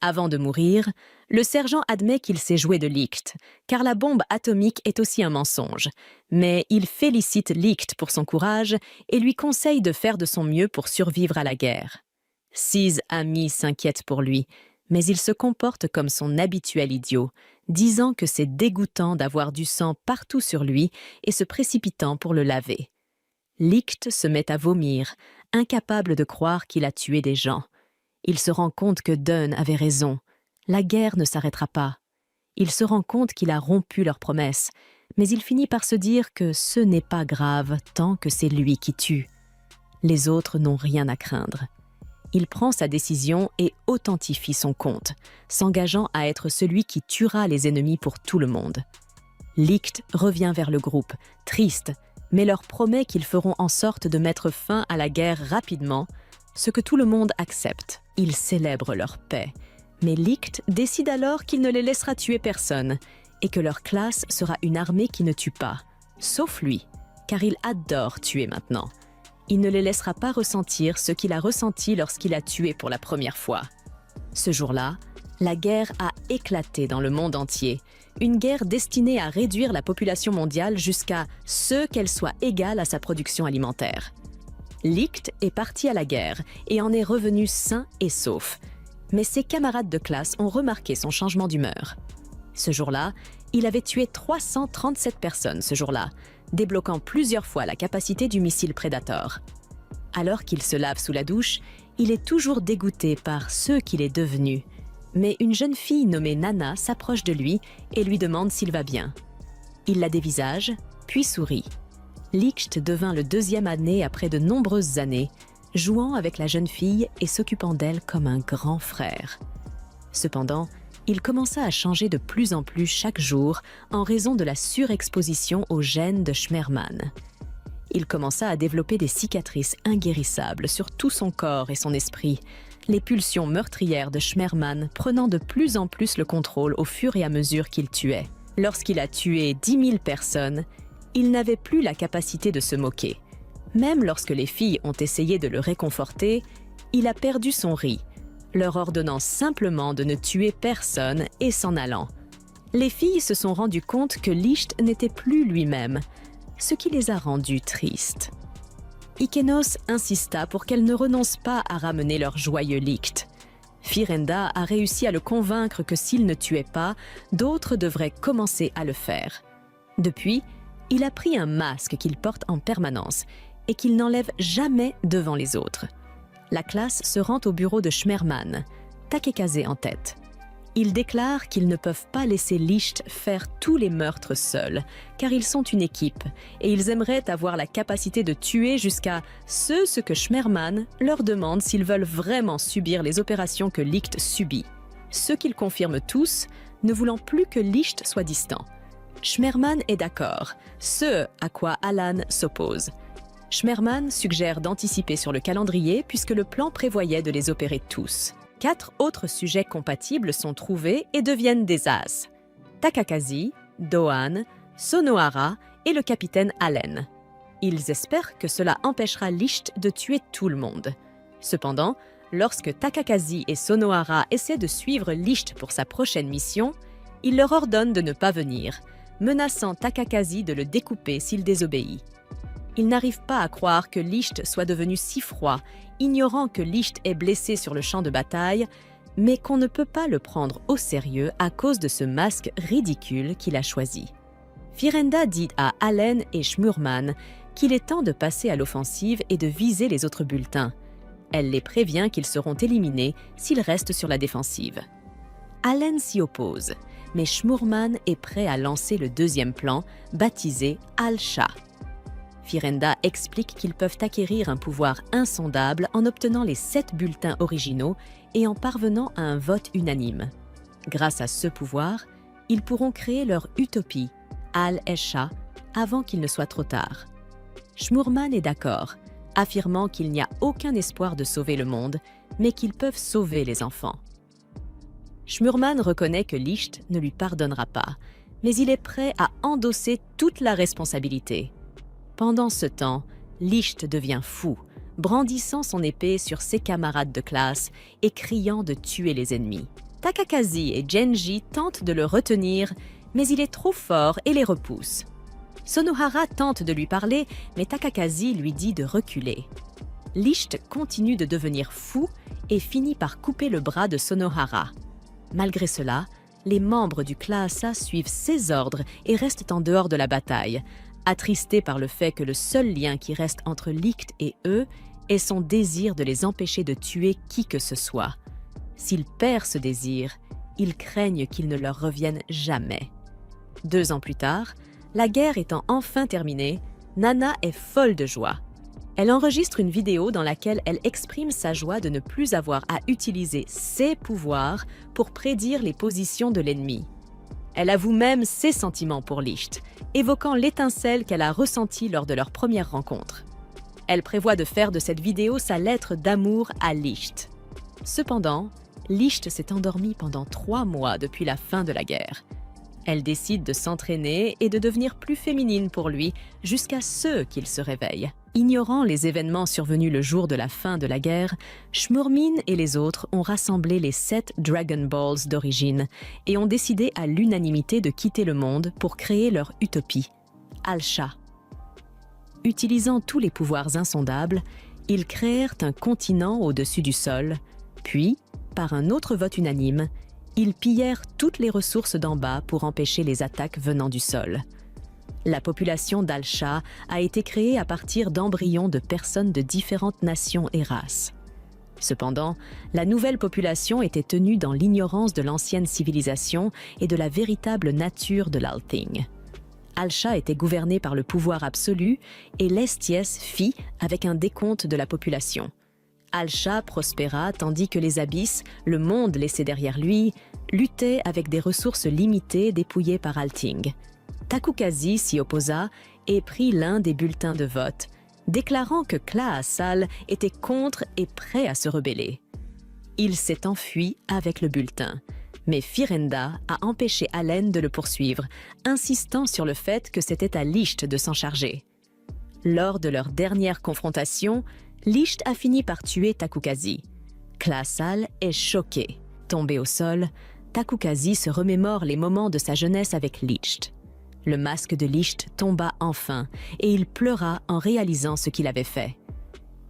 Avant de mourir, le sergent admet qu'il s'est joué de Licht, car la bombe atomique est aussi un mensonge. Mais il félicite Licht pour son courage et lui conseille de faire de son mieux pour survivre à la guerre. 6 amis s'inquiètent pour lui, mais il se comporte comme son habituel idiot, disant que c'est dégoûtant d'avoir du sang partout sur lui et se précipitant pour le laver. Licht se met à vomir, incapable de croire qu'il a tué des gens. Il se rend compte que Dunn avait raison. La guerre ne s'arrêtera pas. Il se rend compte qu'il a rompu leur promesse, mais il finit par se dire que ce n'est pas grave tant que c'est lui qui tue. Les autres n'ont rien à craindre. Il prend sa décision et authentifie son compte, s'engageant à être celui qui tuera les ennemis pour tout le monde. Licht revient vers le groupe, triste, mais leur promet qu'ils feront en sorte de mettre fin à la guerre rapidement, ce que tout le monde accepte. Ils célèbrent leur paix, mais Licht décide alors qu'il ne les laissera tuer personne et que leur classe sera une armée qui ne tue pas, sauf lui, car il adore tuer maintenant. Il ne les laissera pas ressentir ce qu'il a ressenti lorsqu'il a tué pour la première fois. Ce jour-là, la guerre a éclaté dans le monde entier, une guerre destinée à réduire la population mondiale jusqu'à ce qu'elle soit égale à sa production alimentaire. Licht est parti à la guerre et en est revenu sain et sauf. Mais ses camarades de classe ont remarqué son changement d'humeur. Ce jour-là, il avait tué 337 personnes ce jour-là, débloquant plusieurs fois la capacité du missile Predator. Alors qu'il se lave sous la douche, il est toujours dégoûté par ce qu'il est devenu. Mais une jeune fille nommée Nana s'approche de lui et lui demande s'il va bien. Il la dévisage, puis sourit. Licht devint le 2e aîné après de nombreuses années, jouant avec la jeune fille et s'occupant d'elle comme un grand frère. Cependant, il commença à changer de plus en plus chaque jour en raison de la surexposition aux gènes de Shmerman. Il commença à développer des cicatrices inguérissables sur tout son corps et son esprit, les pulsions meurtrières de Shmerman prenant de plus en plus le contrôle au fur et à mesure qu'il tuait. Lorsqu'il a tué 10 000 personnes, il n'avait plus la capacité de se moquer. Même lorsque les filles ont essayé de le réconforter, il a perdu son riz, leur ordonnant simplement de ne tuer personne et s'en allant. Les filles se sont rendues compte que Licht n'était plus lui-même, ce qui les a rendues tristes. Ikenos insista pour qu'elles ne renoncent pas à ramener leur joyeux Licht. Firenda a réussi à le convaincre que s'il ne tuait pas, d'autres devraient commencer à le faire. Depuis, il a pris un masque qu'il porte en permanence et qu'il n'enlève jamais devant les autres. La classe se rend au bureau de Shmerman, Takekaze en tête. Ils déclarent qu'ils ne peuvent pas laisser Licht faire tous les meurtres seuls, car ils sont une équipe et ils aimeraient avoir la capacité de tuer jusqu'à ce que Shmerman leur demande s'ils veulent vraiment subir les opérations que Licht subit. Ce qu'ils confirment tous, ne voulant plus que Licht soit distant. Shmerman est d'accord, ce à quoi Alan s'oppose. Shmerman suggère d'anticiper sur le calendrier puisque le plan prévoyait de les opérer tous. 4 autres sujets compatibles sont trouvés et deviennent des as. Takakazi, Doan, Sonohara et le capitaine Allen. Ils espèrent que cela empêchera Licht de tuer tout le monde. Cependant, lorsque Takakazi et Sonohara essaient de suivre Licht pour sa prochaine mission, il leur ordonne de ne pas venir, menaçant Takakazi de le découper s'il désobéit. Ils n'arrivent pas à croire que Licht soit devenu si froid, ignorant que Licht est blessé sur le champ de bataille, mais qu'on ne peut pas le prendre au sérieux à cause de ce masque ridicule qu'il a choisi. Firenda dit à Allen et Shmurman qu'il est temps de passer à l'offensive et de viser les autres bulletins. Elle les prévient qu'ils seront éliminés s'ils restent sur la défensive. Allen s'y oppose, mais Shmurman est prêt à lancer le deuxième plan, baptisé Al-Sha. Firenda explique qu'ils peuvent acquérir un pouvoir insondable en obtenant les 7 bulletins originaux et en parvenant à un vote unanime. Grâce à ce pouvoir, ils pourront créer leur utopie, Al-Esha, avant qu'il ne soit trop tard. Shmurman est d'accord, affirmant qu'il n'y a aucun espoir de sauver le monde, mais qu'ils peuvent sauver les enfants. Shmurman reconnaît que Licht ne lui pardonnera pas, mais il est prêt à endosser toute la responsabilité. Pendant ce temps, Licht devient fou, brandissant son épée sur ses camarades de classe et criant de tuer les ennemis. Takakazi et Genji tentent de le retenir, mais il est trop fort et les repousse. Sonohara tente de lui parler, mais Takakazi lui dit de reculer. Licht continue de devenir fou et finit par couper le bras de Sonohara. Malgré cela, les membres du Claassa suivent ses ordres et restent en dehors de la bataille, attristés par le fait que le seul lien qui reste entre Licht et eux est son désir de les empêcher de tuer qui que ce soit. S'il perd ce désir, ils craignent qu'il ne leur revienne jamais. 2 ans plus tard, la guerre étant enfin terminée, Nana est folle de joie. Elle enregistre une vidéo dans laquelle elle exprime sa joie de ne plus avoir à utiliser ses pouvoirs pour prédire les positions de l'ennemi. Elle avoue même ses sentiments pour Licht, évoquant l'étincelle qu'elle a ressentie lors de leur première rencontre. Elle prévoit de faire de cette vidéo sa lettre d'amour à Licht. Cependant, Licht s'est endormi pendant 3 mois depuis la fin de la guerre. Elle décide de s'entraîner et de devenir plus féminine pour lui jusqu'à ce qu'il se réveille. Ignorant les événements survenus le jour de la fin de la guerre, Shmurmin et les autres ont rassemblé les 7 Dragon Balls d'origine et ont décidé à l'unanimité de quitter le monde pour créer leur utopie, Al-Sha. Utilisant tous les pouvoirs insondables, ils créèrent un continent au-dessus du sol, puis, par un autre vote unanime, ils pillèrent toutes les ressources d'en bas pour empêcher les attaques venant du sol. La population d'Al-Sha a été créée à partir d'embryons de personnes de différentes nations et races. Cependant, la nouvelle population était tenue dans l'ignorance de l'ancienne civilisation et de la véritable nature de l'Althing. Al-Sha était gouverné par le pouvoir absolu et l'Estiès fit avec un décompte de la population. Al-Sha prospéra tandis que les abysses, le monde laissé derrière lui, luttaient avec des ressources limitées dépouillées par Althing. Takukazi s'y opposa et prit l'un des bulletins de vote, déclarant que Claasal était contre et prêt à se rebeller. Il s'est enfui avec le bulletin, mais Firenda a empêché Allen de le poursuivre, insistant sur le fait que c'était à Licht de s'en charger. Lors de leur dernière confrontation, Licht a fini par tuer Takukazi. Claasal est choqué. Tombé au sol, Takukazi se remémore les moments de sa jeunesse avec Licht. Le masque de Licht tomba enfin et il pleura en réalisant ce qu'il avait fait.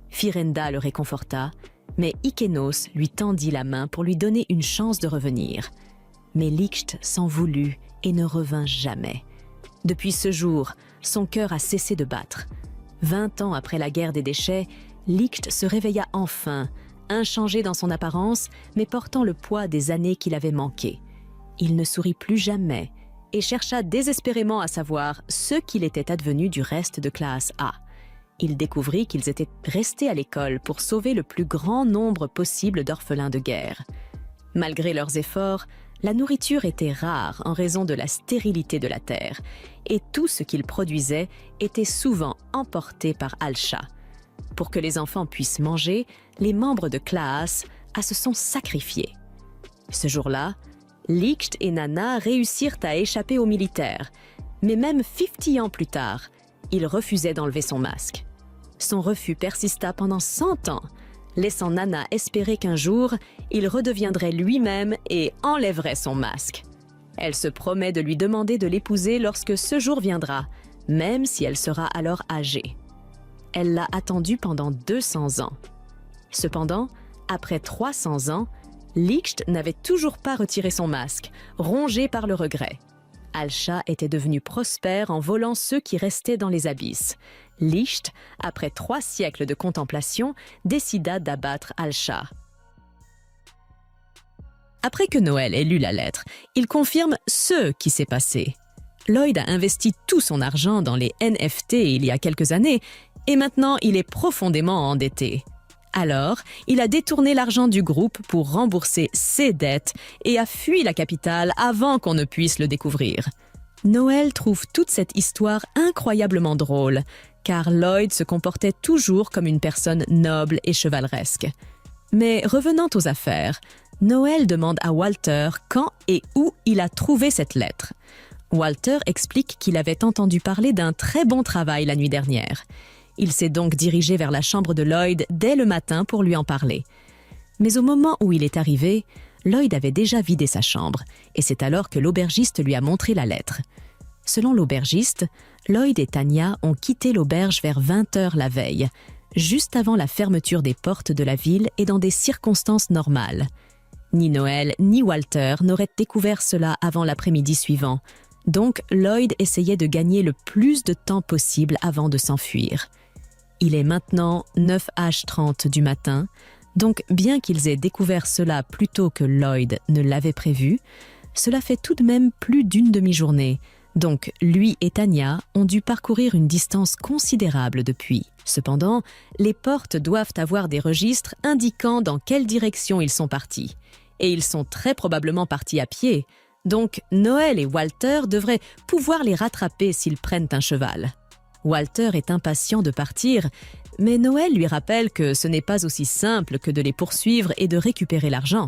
Firenda le réconforta Mais Ikenos lui tendit la main pour lui donner une chance de revenir. Mais Licht s'en voulut et ne revint jamais. Depuis ce jour, son cœur a cessé de battre. 20 ans après la guerre des déchets, Licht se réveilla enfin, inchangé dans son apparence, mais portant le poids des années qu'il avait manquées. Il ne sourit plus jamais et chercha désespérément à savoir ce qu'il était advenu du reste de classe A. Il découvrit qu'ils étaient restés à l'école pour sauver le plus grand nombre possible d'orphelins de guerre. Malgré leurs efforts, la nourriture était rare en raison de la stérilité de la terre, et tout ce qu'ils produisaient était souvent emporté par Al-Sha. Pour que les enfants puissent manger, les membres de classe A se sont sacrifiés. Ce jour-là, Licht et Nana réussirent à échapper aux militaires, mais même 50 ans plus tard, il refusait d'enlever son masque. Son refus persista pendant 100 ans, laissant Nana espérer qu'un jour, il redeviendrait lui-même et enlèverait son masque. Elle se promet de lui demander de l'épouser lorsque ce jour viendra, même si elle sera alors âgée. Elle l'a attendu pendant 200 ans. Cependant, après 300 ans, Licht n'avait toujours pas retiré son masque, rongé par le regret. Al-Sha était devenu prospère en volant ceux qui restaient dans les abysses. Licht, après 3 siècles de contemplation, décida d'abattre Al-Sha. Après que Noël ait lu la lettre, il confirme ce qui s'est passé. Lloyd a investi tout son argent dans les NFT il y a quelques années, et maintenant il est profondément endetté. Alors, il a détourné l'argent du groupe pour rembourser ses dettes et a fui la capitale avant qu'on ne puisse le découvrir. Noël trouve toute cette histoire incroyablement drôle, car Lloyd se comportait toujours comme une personne noble et chevaleresque. Mais revenant aux affaires, Noël demande à Walter quand et où il a trouvé cette lettre. Walter explique qu'il avait entendu parler d'un très bon travail la nuit dernière. Il s'est donc dirigé vers la chambre de Lloyd dès le matin pour lui en parler. Mais au moment où il est arrivé, Lloyd avait déjà vidé sa chambre, et c'est alors que l'aubergiste lui a montré la lettre. Selon l'aubergiste, Lloyd et Tanya ont quitté l'auberge vers 20h la veille, juste avant la fermeture des portes de la ville et dans des circonstances normales. Ni Noël ni Walter n'auraient découvert cela avant l'après-midi suivant, donc Lloyd essayait de gagner le plus de temps possible avant de s'enfuir. Il est maintenant 9h30 du matin, donc bien qu'ils aient découvert cela plus tôt que Lloyd ne l'avait prévu, cela fait tout de même plus d'une demi-journée, donc lui et Tanya ont dû parcourir une distance considérable depuis. Cependant, les portes doivent avoir des registres indiquant dans quelle direction ils sont partis. Et ils sont très probablement partis à pied, donc Noël et Walter devraient pouvoir les rattraper s'ils prennent un cheval. Walter est impatient de partir, mais Noël lui rappelle que ce n'est pas aussi simple que de les poursuivre et de récupérer l'argent.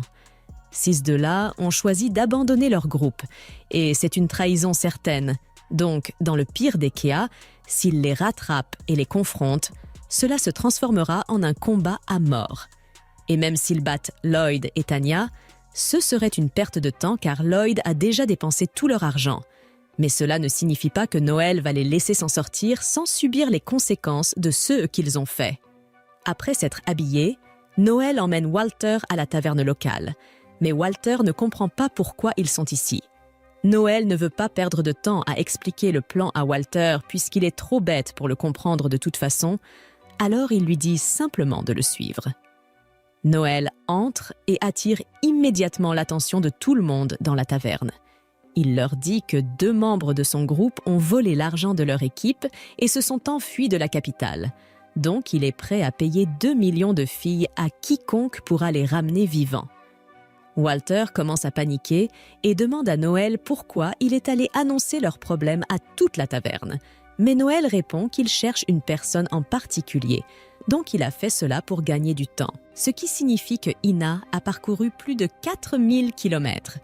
6 de là ont choisi d'abandonner leur groupe, et c'est une trahison certaine. Donc, dans le pire des cas, s'ils les rattrapent et les confrontent, cela se transformera en un combat à mort. Et même s'ils battent Lloyd et Tanya, ce serait une perte de temps car Lloyd a déjà dépensé tout leur argent. Mais cela ne signifie pas que Noël va les laisser s'en sortir sans subir les conséquences de ce qu'ils ont fait. Après s'être habillé, Noël emmène Walter à la taverne locale. Mais Walter ne comprend pas pourquoi ils sont ici. Noël ne veut pas perdre de temps à expliquer le plan à Walter puisqu'il est trop bête pour le comprendre de toute façon, alors il lui dit simplement de le suivre. Noël entre et attire immédiatement l'attention de tout le monde dans la taverne. Il leur dit que 2 membres de son groupe ont volé l'argent de leur équipe et se sont enfuis de la capitale. Donc il est prêt à payer 2 millions de filles à quiconque pourra les ramener vivants. Walter commence à paniquer et demande à Noël pourquoi il est allé annoncer leurs problèmes à toute la taverne. Mais Noël répond qu'il cherche une personne en particulier, donc il a fait cela pour gagner du temps. Ce qui signifie que Ina a parcouru plus de 4000 kilomètres.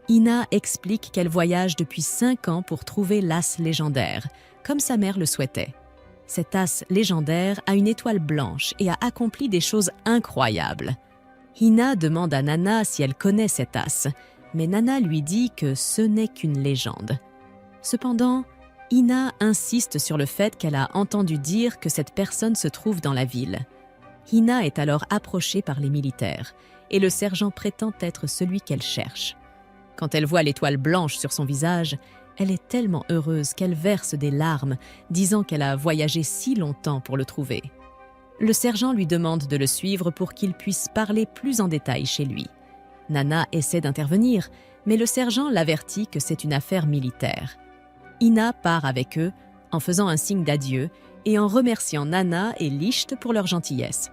Ina explique qu'elle voyage depuis 5 ans pour trouver l'as légendaire, comme sa mère le souhaitait. Cet as légendaire a une étoile blanche et a accompli des choses incroyables. Ina demande à Nana si elle connaît cet as, mais Nana lui dit que ce n'est qu'une légende. Cependant, Ina insiste sur le fait qu'elle a entendu dire que cette personne se trouve dans la ville. Hina est alors approchée par les militaires et le sergent prétend être celui qu'elle cherche. Quand elle voit l'étoile blanche sur son visage, elle est tellement heureuse qu'elle verse des larmes, disant qu'elle a voyagé si longtemps pour le trouver. Le sergent lui demande de le suivre pour qu'il puisse parler plus en détail chez lui. Nana essaie d'intervenir, mais le sergent l'avertit que c'est une affaire militaire. Hina part avec eux en faisant un signe d'adieu et en remerciant Nana et Licht pour leur gentillesse.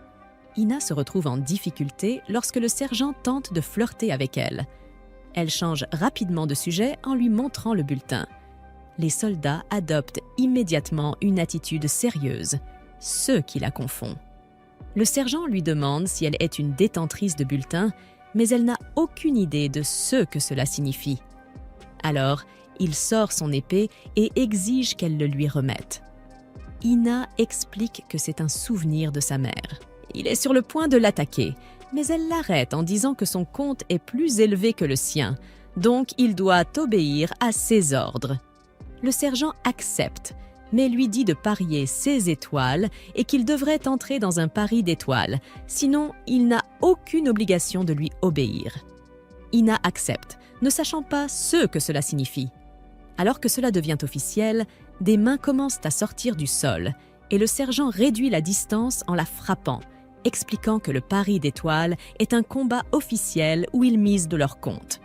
Hina se retrouve en difficulté lorsque le sergent tente de flirter avec elle. Elle change rapidement de sujet en lui montrant le bulletin. Les soldats adoptent immédiatement une attitude sérieuse, ceux qui la confondent. Le sergent lui demande si elle est une détentrice de bulletin, mais elle n'a aucune idée de ce que cela signifie. Alors, il sort son épée et exige qu'elle le lui remette. Hina explique que c'est un souvenir de sa mère. Il est sur le point de l'attaquer, mais elle l'arrête en disant que son compte est plus élevé que le sien, donc il doit obéir à ses ordres. Le sergent accepte, mais lui dit de parier ses étoiles et qu'il devrait entrer dans un pari d'étoiles, sinon il n'a aucune obligation de lui obéir. Hina accepte, ne sachant pas ce que cela signifie. Alors que cela devient officiel, des mains commencent à sortir du sol et le sergent réduit la distance en la frappant, expliquant que le pari d'étoiles est un combat officiel où ils misent de leur compte.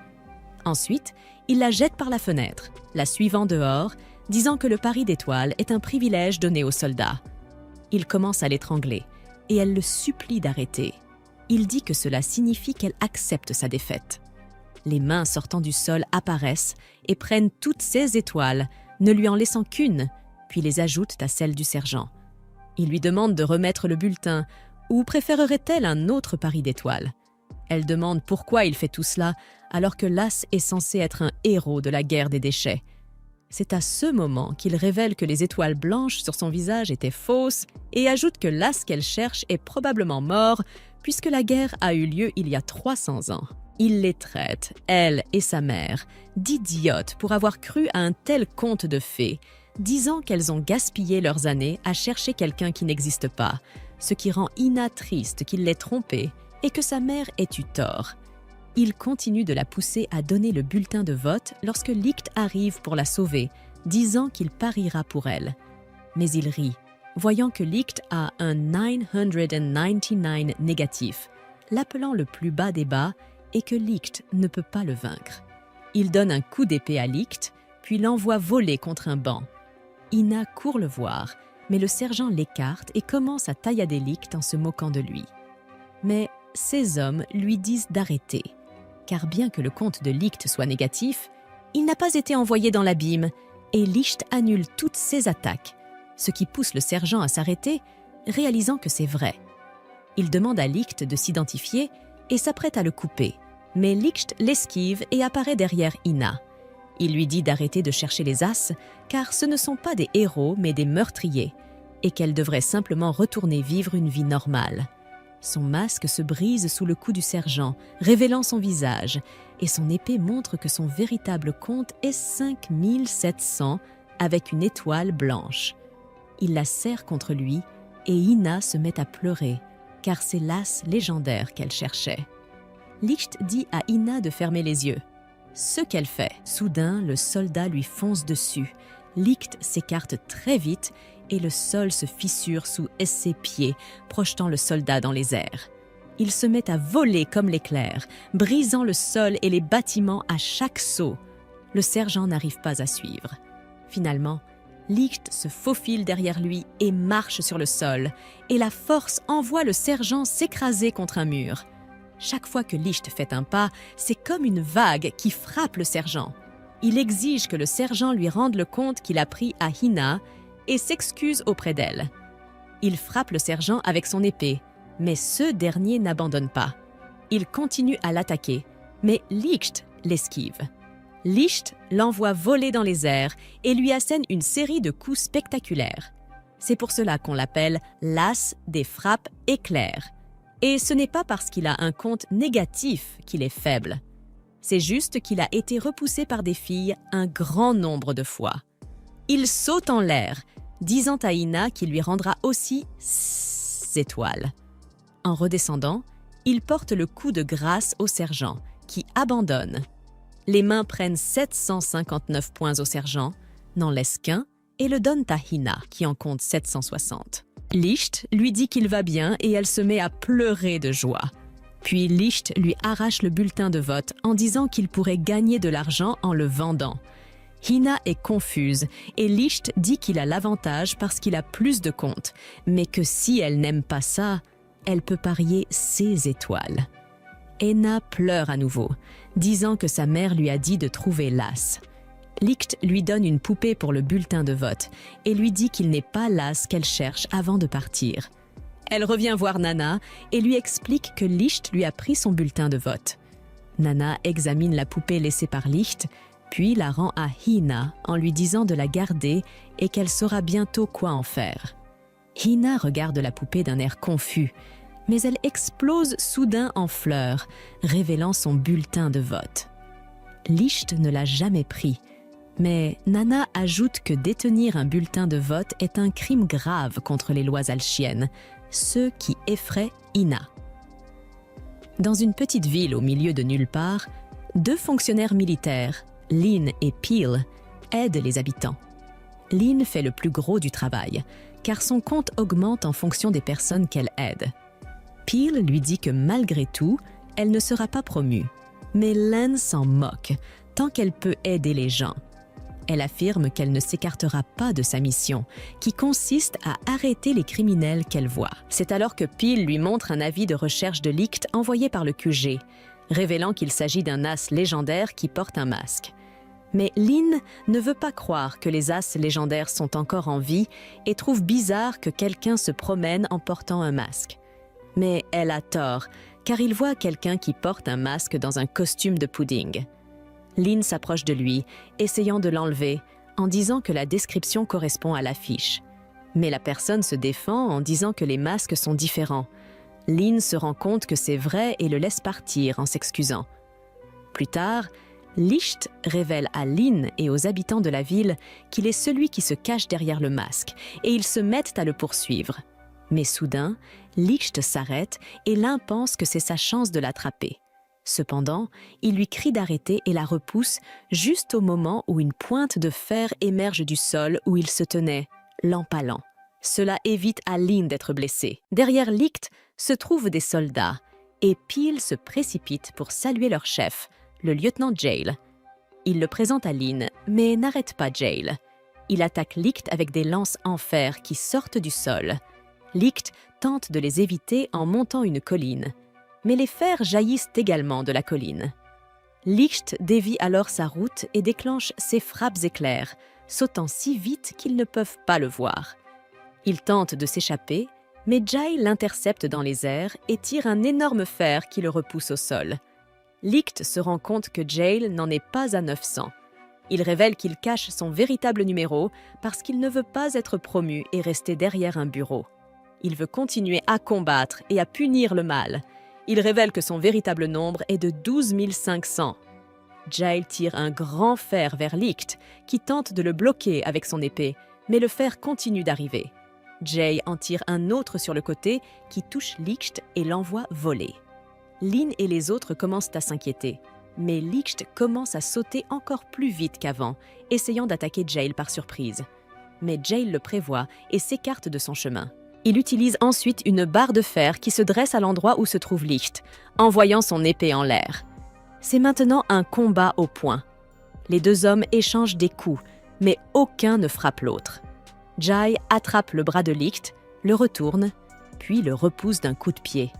Ensuite, il la jette par la fenêtre, la suivant dehors, disant que le pari d'étoiles est un privilège donné aux soldats. Il commence à l'étrangler et elle le supplie d'arrêter. Il dit que cela signifie qu'elle accepte sa défaite. Les mains sortant du sol apparaissent et prennent toutes ses étoiles, ne lui en laissant qu'une, puis les ajoutent à celle du sergent. Il lui demande de remettre le bulletin, ou préférerait-elle un autre pari d'étoiles? Elle demande pourquoi il fait tout cela, alors que l'as est censé être un héros de la guerre des déchets. C'est à ce moment qu'il révèle que les étoiles blanches sur son visage étaient fausses et ajoute que l'as qu'elle cherche est probablement mort puisque la guerre a eu lieu il y a 300 ans. Il les traite, elle et sa mère, d'idiotes pour avoir cru à un tel conte de fées, disant qu'elles ont gaspillé leurs années à chercher quelqu'un qui n'existe pas, ce qui rend Hina triste qu'il l'ait trompée et que sa mère ait eu tort. Il continue de la pousser à donner le bulletin de vote lorsque Licht arrive pour la sauver, disant qu'il pariera pour elle. Mais il rit, voyant que Licht a un 999 négatif, l'appelant le plus bas des bas et que Licht ne peut pas le vaincre. Il donne un coup d'épée à Licht, puis l'envoie voler contre un banc. Hina court le voir, mais le sergent l'écarte et commence à taillader Licht en se moquant de lui. Mais ses hommes lui disent d'arrêter, car bien que le compte de Licht soit négatif, il n'a pas été envoyé dans l'abîme et Licht annule toutes ses attaques, ce qui pousse le sergent à s'arrêter, réalisant que c'est vrai. Il demande à Licht de s'identifier et s'apprête à le couper, mais Licht l'esquive et apparaît derrière Hina. Il lui dit d'arrêter de chercher les as, car ce ne sont pas des héros mais des meurtriers, et qu'elle devrait simplement retourner vivre une vie normale. Son masque se brise sous le coup du sergent, révélant son visage, et son épée montre que son véritable compte est 5700 avec une étoile blanche. Il la serre contre lui et Hina se met à pleurer, car c'est l'as légendaire qu'elle cherchait. Licht dit à Hina de fermer les yeux. Ce qu'elle fait. Soudain, le soldat lui fonce dessus. Licht s'écarte très vite et le sol se fissure sous ses pieds, projetant le soldat dans les airs. Il se met à voler comme l'éclair, brisant le sol et les bâtiments à chaque saut. Le sergent n'arrive pas à suivre. Finalement, Licht se faufile derrière lui et marche sur le sol, et la force envoie le sergent s'écraser contre un mur. Chaque fois que Licht fait un pas, c'est comme une vague qui frappe le sergent. Il exige que le sergent lui rende le compte qu'il a pris à Hina et s'excuse auprès d'elle. Il frappe le sergent avec son épée, mais ce dernier n'abandonne pas. Il continue à l'attaquer, mais Licht l'esquive. Licht l'envoie voler dans les airs et lui assène une série de coups spectaculaires. C'est pour cela qu'on l'appelle l'as des frappes éclairs. Et ce n'est pas parce qu'il a un compte négatif qu'il est faible. C'est juste qu'il a été repoussé par des filles un grand nombre de fois. Il saute en l'air, disant à Hina qu'il lui rendra aussi 6 étoiles. En redescendant, il porte le coup de grâce au sergent, qui abandonne. Les mains prennent 759 points au sergent, n'en laissent qu'un et le donnent à Hina, qui en compte 760. Licht lui dit qu'il va bien et elle se met à pleurer de joie. Puis Licht lui arrache le bulletin de vote en disant qu'il pourrait gagner de l'argent en le vendant. Hina est confuse et Licht dit qu'il a l'avantage parce qu'il a plus de comptes, mais que si elle n'aime pas ça, elle peut parier ses étoiles. Henna pleure à nouveau, disant que sa mère lui a dit de trouver l'as. Licht lui donne une poupée pour le bulletin de vote et lui dit qu'il n'est pas l'as qu'elle cherche avant de partir. Elle revient voir Nana et lui explique que Licht lui a pris son bulletin de vote. Nana examine la poupée laissée par Licht, puis la rend à Hina en lui disant de la garder et qu'elle saura bientôt quoi en faire. Hina regarde la poupée d'un air confus, mais elle explose soudain en fleurs, révélant son bulletin de vote. Licht ne l'a jamais pris, mais Nana ajoute que détenir un bulletin de vote est un crime grave contre les lois alchiennes, ce qui effraie Hina. Dans une petite ville au milieu de nulle part, 2 fonctionnaires militaires, Lin et Peel, aident les habitants. Lin fait le plus gros du travail, car son compte augmente en fonction des personnes qu'elle aide. Peel lui dit que malgré tout, elle ne sera pas promue. Mais Lin s'en moque, tant qu'elle peut aider les gens. Elle affirme qu'elle ne s'écartera pas de sa mission, qui consiste à arrêter les criminels qu'elle voit. C'est alors que Peel lui montre un avis de recherche de Licht envoyé par le QG, révélant qu'il s'agit d'un as légendaire qui porte un masque. Mais Lin ne veut pas croire que les as légendaires sont encore en vie et trouve bizarre que quelqu'un se promène en portant un masque. Mais elle a tort, car il voit quelqu'un qui porte un masque dans un costume de pudding. Lin s'approche de lui, essayant de l'enlever, en disant que la description correspond à l'affiche. Mais la personne se défend en disant que les masques sont différents. Lin se rend compte que c'est vrai et le laisse partir en s'excusant. Plus tard, Licht révèle à Lin et aux habitants de la ville qu'il est celui qui se cache derrière le masque, et ils se mettent à le poursuivre. Mais soudain, Licht s'arrête et Lin pense que c'est sa chance de l'attraper. Cependant, il lui crie d'arrêter et la repousse juste au moment où une pointe de fer émerge du sol où il se tenait, l'empalant. Cela évite à Lin d'être blessée. Derrière Licht se trouvent des soldats et Peel se précipite pour saluer leur chef, le lieutenant Jail. Il le présente à Lin, mais n'arrête pas Jail. Il attaque Licht avec des lances en fer qui sortent du sol. Licht tente de les éviter en montant une colline, mais les fers jaillissent également de la colline. Licht dévie alors sa route et déclenche ses frappes éclairs, sautant si vite qu'ils ne peuvent pas le voir. Il tente de s'échapper, mais Jail l'intercepte dans les airs et tire un énorme fer qui le repousse au sol. Licht se rend compte que Jail n'en est pas à 900. Il révèle qu'il cache son véritable numéro parce qu'il ne veut pas être promu et rester derrière un bureau. Il veut continuer à combattre et à punir le mal. Il révèle que son véritable nombre est de 12 500. Jail tire un grand fer vers Licht, qui tente de le bloquer avec son épée, mais le fer continue d'arriver. Jay en tire un autre sur le côté qui touche Licht et l'envoie voler. Lin et les autres commencent à s'inquiéter, mais Licht commence à sauter encore plus vite qu'avant, essayant d'attaquer Jail par surprise. Mais Jail le prévoit et s'écarte de son chemin. Il utilise ensuite une barre de fer qui se dresse à l'endroit où se trouve Licht, envoyant son épée en l'air. C'est maintenant un combat au poing. Les 2 hommes échangent des coups, mais aucun ne frappe l'autre. Jai attrape le bras de Licht, le retourne, puis le repousse d'un coup de pied.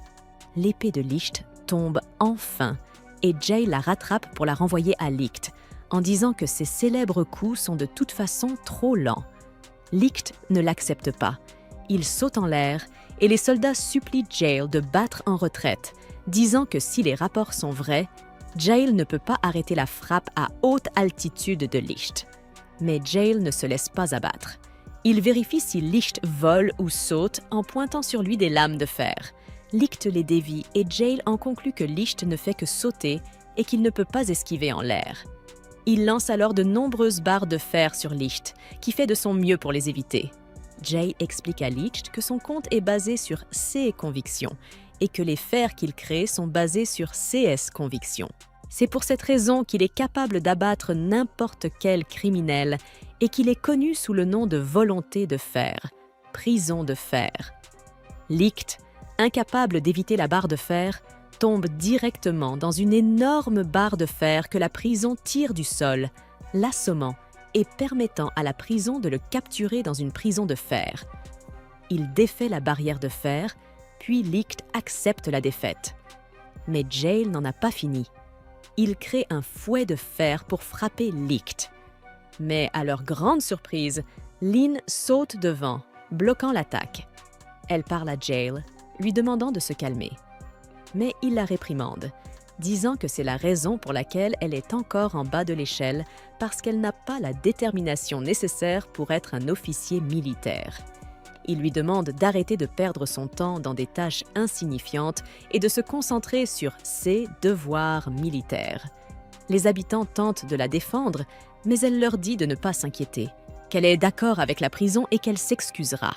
L'épée de Licht tombe enfin, et Jai la rattrape pour la renvoyer à Licht, en disant que ses célèbres coups sont de toute façon trop lents. Licht ne l'accepte pas. Il saute en l'air et les soldats supplient Jail de battre en retraite, disant que si les rapports sont vrais, Jail ne peut pas arrêter la frappe à haute altitude de Licht. Mais Jail ne se laisse pas abattre. Il vérifie si Licht vole ou saute en pointant sur lui des lames de fer. Licht les dévie et Jail en conclut que Licht ne fait que sauter et qu'il ne peut pas esquiver en l'air. Il lance alors de nombreuses barres de fer sur Licht, qui fait de son mieux pour les éviter. Jay explique à Licht que son compte est basé sur ses convictions et que les fers qu'il crée sont basés sur CS convictions. C'est pour cette raison qu'il est capable d'abattre n'importe quel criminel et qu'il est connu sous le nom de volonté de fer, prison de fer. Licht, incapable d'éviter la barre de fer, tombe directement dans une énorme barre de fer que la prison tire du sol, l'assommant et permettant à la prison de le capturer dans une prison de fer. Il défait la barrière de fer, puis Licht accepte la défaite. Mais Jail n'en a pas fini. Il crée un fouet de fer pour frapper Licht. Mais à leur grande surprise, Lynn saute devant, bloquant l'attaque. Elle parle à Jail, lui demandant de se calmer. Mais il la réprimande, disant que c'est la raison pour laquelle elle est encore en bas de l'échelle parce qu'elle n'a pas la détermination nécessaire pour être un officier militaire. Il lui demande d'arrêter de perdre son temps dans des tâches insignifiantes et de se concentrer sur ses devoirs militaires. Les habitants tentent de la défendre, mais elle leur dit de ne pas s'inquiéter, qu'elle est d'accord avec la prison et qu'elle s'excusera.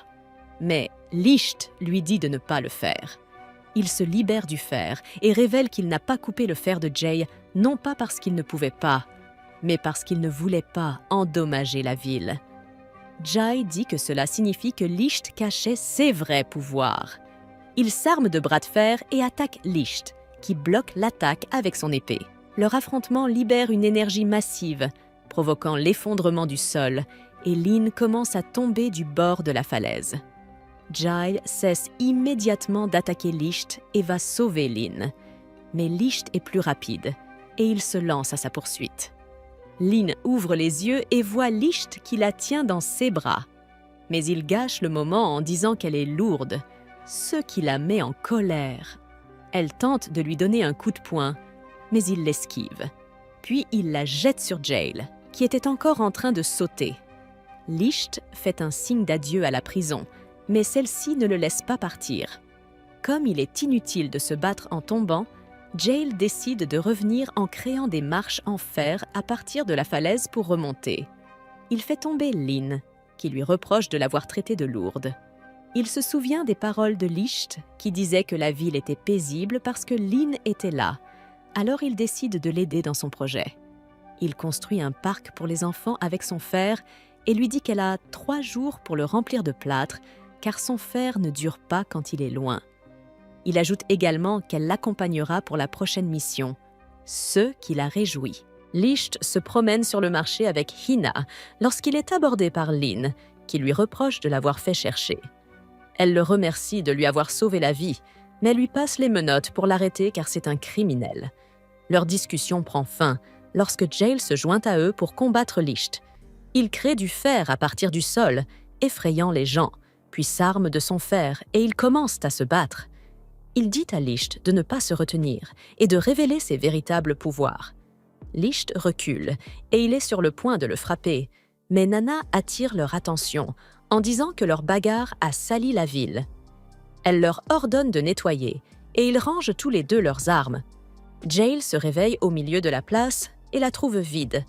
Mais Licht lui dit de ne pas le faire. Il se libère du fer et révèle qu'il n'a pas coupé le fer de Jay, non pas parce qu'il ne pouvait pas, mais parce qu'il ne voulait pas endommager la ville. Jay dit que cela signifie que Licht cachait ses vrais pouvoirs. Il s'arme de bras de fer et attaque Licht, qui bloque l'attaque avec son épée. Leur affrontement libère une énergie massive, provoquant l'effondrement du sol, et Lynn commence à tomber du bord de la falaise. Jay cesse immédiatement d'attaquer Licht et va sauver Lynn. Mais Licht est plus rapide, et il se lance à sa poursuite. Lynn ouvre les yeux et voit Licht qui la tient dans ses bras. Mais il gâche le moment en disant qu'elle est lourde, ce qui la met en colère. Elle tente de lui donner un coup de poing, mais il l'esquive. Puis il la jette sur Jail, qui était encore en train de sauter. Licht fait un signe d'adieu à la prison, mais celle-ci ne le laisse pas partir. Comme il est inutile de se battre en tombant, Jail décide de revenir en créant des marches en fer à partir de la falaise pour remonter. Il fait tomber Lynn, qui lui reproche de l'avoir traitée de lourde. Il se souvient des paroles de Licht, qui disait que la ville était paisible parce que Lynn était là. Alors il décide de l'aider dans son projet. Il construit un parc pour les enfants avec son fer et lui dit qu'elle a 3 jours pour le remplir de plâtre, car son fer ne dure pas quand il est loin. Il ajoute également qu'elle l'accompagnera pour la prochaine mission, ce qui la réjouit. Licht se promène sur le marché avec Hina lorsqu'il est abordé par Lynn, qui lui reproche de l'avoir fait chercher. Elle le remercie de lui avoir sauvé la vie, mais lui passe les menottes pour l'arrêter car c'est un criminel. Leur discussion prend fin lorsque Jail se joint à eux pour combattre Licht. Il crée du fer à partir du sol, effrayant les gens, puis s'arme de son fer et ils commencent à se battre. Il dit à Licht de ne pas se retenir et de révéler ses véritables pouvoirs. Licht recule et il est sur le point de le frapper, mais Nana attire leur attention en disant que leur bagarre a sali la ville. Elle leur ordonne de nettoyer et ils rangent tous les deux leurs armes. Jail se réveille au milieu de la place et la trouve vide.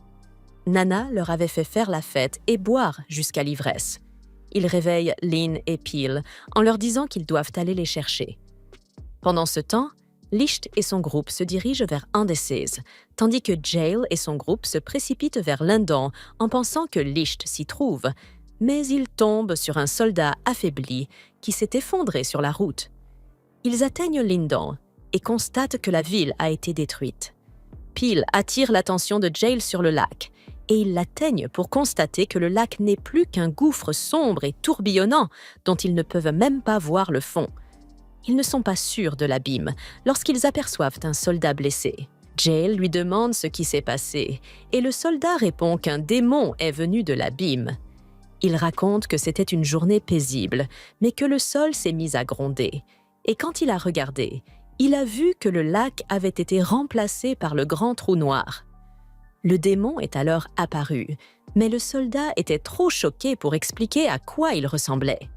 Nana leur avait fait faire la fête et boire jusqu'à l'ivresse. Il réveille Lynn et Peel en leur disant qu'ils doivent aller les chercher. Pendant ce temps, Licht et son groupe se dirigent vers Andesses, tandis que Jail et son groupe se précipitent vers Lindon en pensant que Licht s'y trouve, mais ils tombent sur un soldat affaibli qui s'est effondré sur la route. Ils atteignent Lindon et constatent que la ville a été détruite. Peel attire l'attention de Jail sur le lac, et ils l'atteignent pour constater que le lac n'est plus qu'un gouffre sombre et tourbillonnant dont ils ne peuvent même pas voir le fond. Ils ne sont pas sûrs de l'abîme lorsqu'ils aperçoivent un soldat blessé. Jail lui demande ce qui s'est passé et le soldat répond qu'un démon est venu de l'abîme. Il raconte que c'était une journée paisible, mais que le sol s'est mis à gronder. Et quand il a regardé, il a vu que le lac avait été remplacé par le grand trou noir. Le démon est alors apparu, mais le soldat était trop choqué pour expliquer à quoi il ressemblait.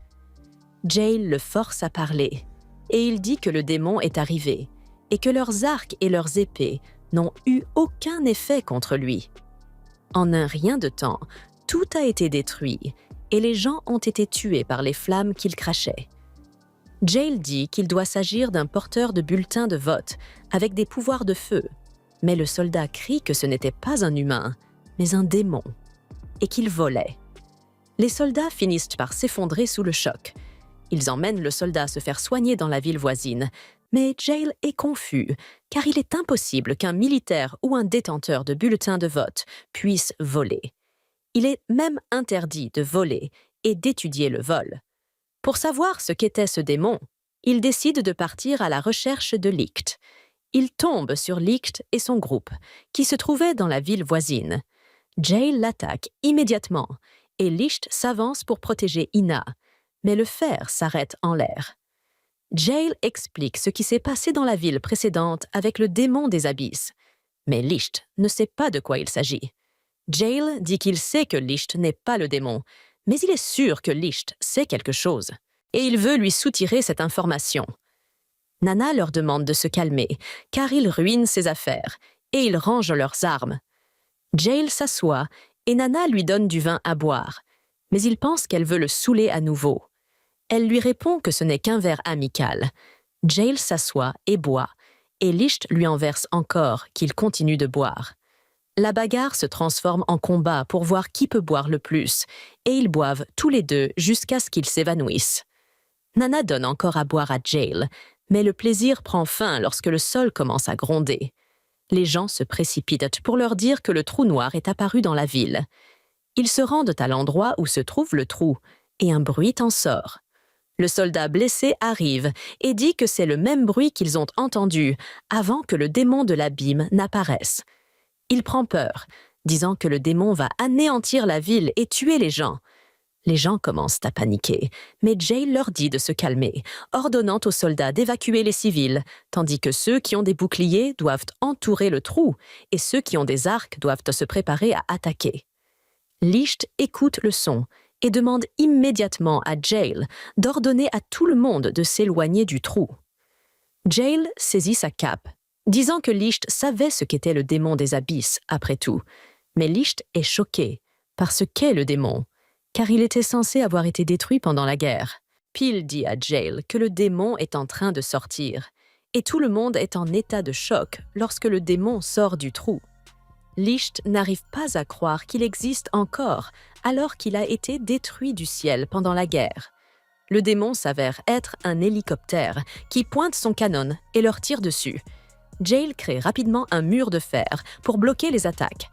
Jail le force à parler, et il dit que le démon est arrivé, et que leurs arcs et leurs épées n'ont eu aucun effet contre lui. En un rien de temps, tout a été détruit, et les gens ont été tués par les flammes qu'il crachait. Jail dit qu'il doit s'agir d'un porteur de bulletins de vote avec des pouvoirs de feu, mais le soldat crie que ce n'était pas un humain, mais un démon, et qu'il volait. Les soldats finissent par s'effondrer sous le choc. Ils emmènent le soldat se faire soigner dans la ville voisine, mais Jail est confus, car il est impossible qu'un militaire ou un détenteur de bulletins de vote puisse voler. Il est même interdit de voler et d'étudier le vol. Pour savoir ce qu'était ce démon, il décide de partir à la recherche de Licht. Il tombe sur Licht et son groupe, qui se trouvaient dans la ville voisine. Jail l'attaque immédiatement, et Licht s'avance pour protéger Ina, mais le fer s'arrête en l'air. Jail explique ce qui s'est passé dans la ville précédente avec le démon des abysses, mais Licht ne sait pas de quoi il s'agit. Jail dit qu'il sait que Licht n'est pas le démon, mais il est sûr que Licht sait quelque chose, et il veut lui soutirer cette information. Nana leur demande de se calmer, car ils ruinent ses affaires, et ils rangent leurs armes. Jail s'assoit, et Nana lui donne du vin à boire, mais il pense qu'elle veut le saouler à nouveau. Elle lui répond que ce n'est qu'un verre amical. Jail s'assoit et boit, et Licht lui en verse encore, qu'il continue de boire. La bagarre se transforme en combat pour voir qui peut boire le plus, et ils boivent tous les deux jusqu'à ce qu'ils s'évanouissent. Nana donne encore à boire à Jail, mais le plaisir prend fin lorsque le sol commence à gronder. Les gens se précipitent pour leur dire que le trou noir est apparu dans la ville. Ils se rendent à l'endroit où se trouve le trou, et un bruit en sort. Le soldat blessé arrive et dit que c'est le même bruit qu'ils ont entendu avant que le démon de l'abîme n'apparaisse. Il prend peur, disant que le démon va anéantir la ville et tuer les gens. Les gens commencent à paniquer, mais Jail leur dit de se calmer, ordonnant aux soldats d'évacuer les civils, tandis que ceux qui ont des boucliers doivent entourer le trou et ceux qui ont des arcs doivent se préparer à attaquer. Licht écoute le son et demande immédiatement à Jail d'ordonner à tout le monde de s'éloigner du trou. Jail saisit sa cape, disant que Licht savait ce qu'était le démon des abysses, après tout. Mais Licht est choqué par ce qu'est le démon, car il était censé avoir été détruit pendant la guerre. Peel dit à Jail que le démon est en train de sortir, et tout le monde est en état de choc lorsque le démon sort du trou. Licht n'arrive pas à croire qu'il existe encore, alors qu'il a été détruit du ciel pendant la guerre. Le démon s'avère être un hélicoptère qui pointe son canon et leur tire dessus. Jail crée rapidement un mur de fer pour bloquer les attaques.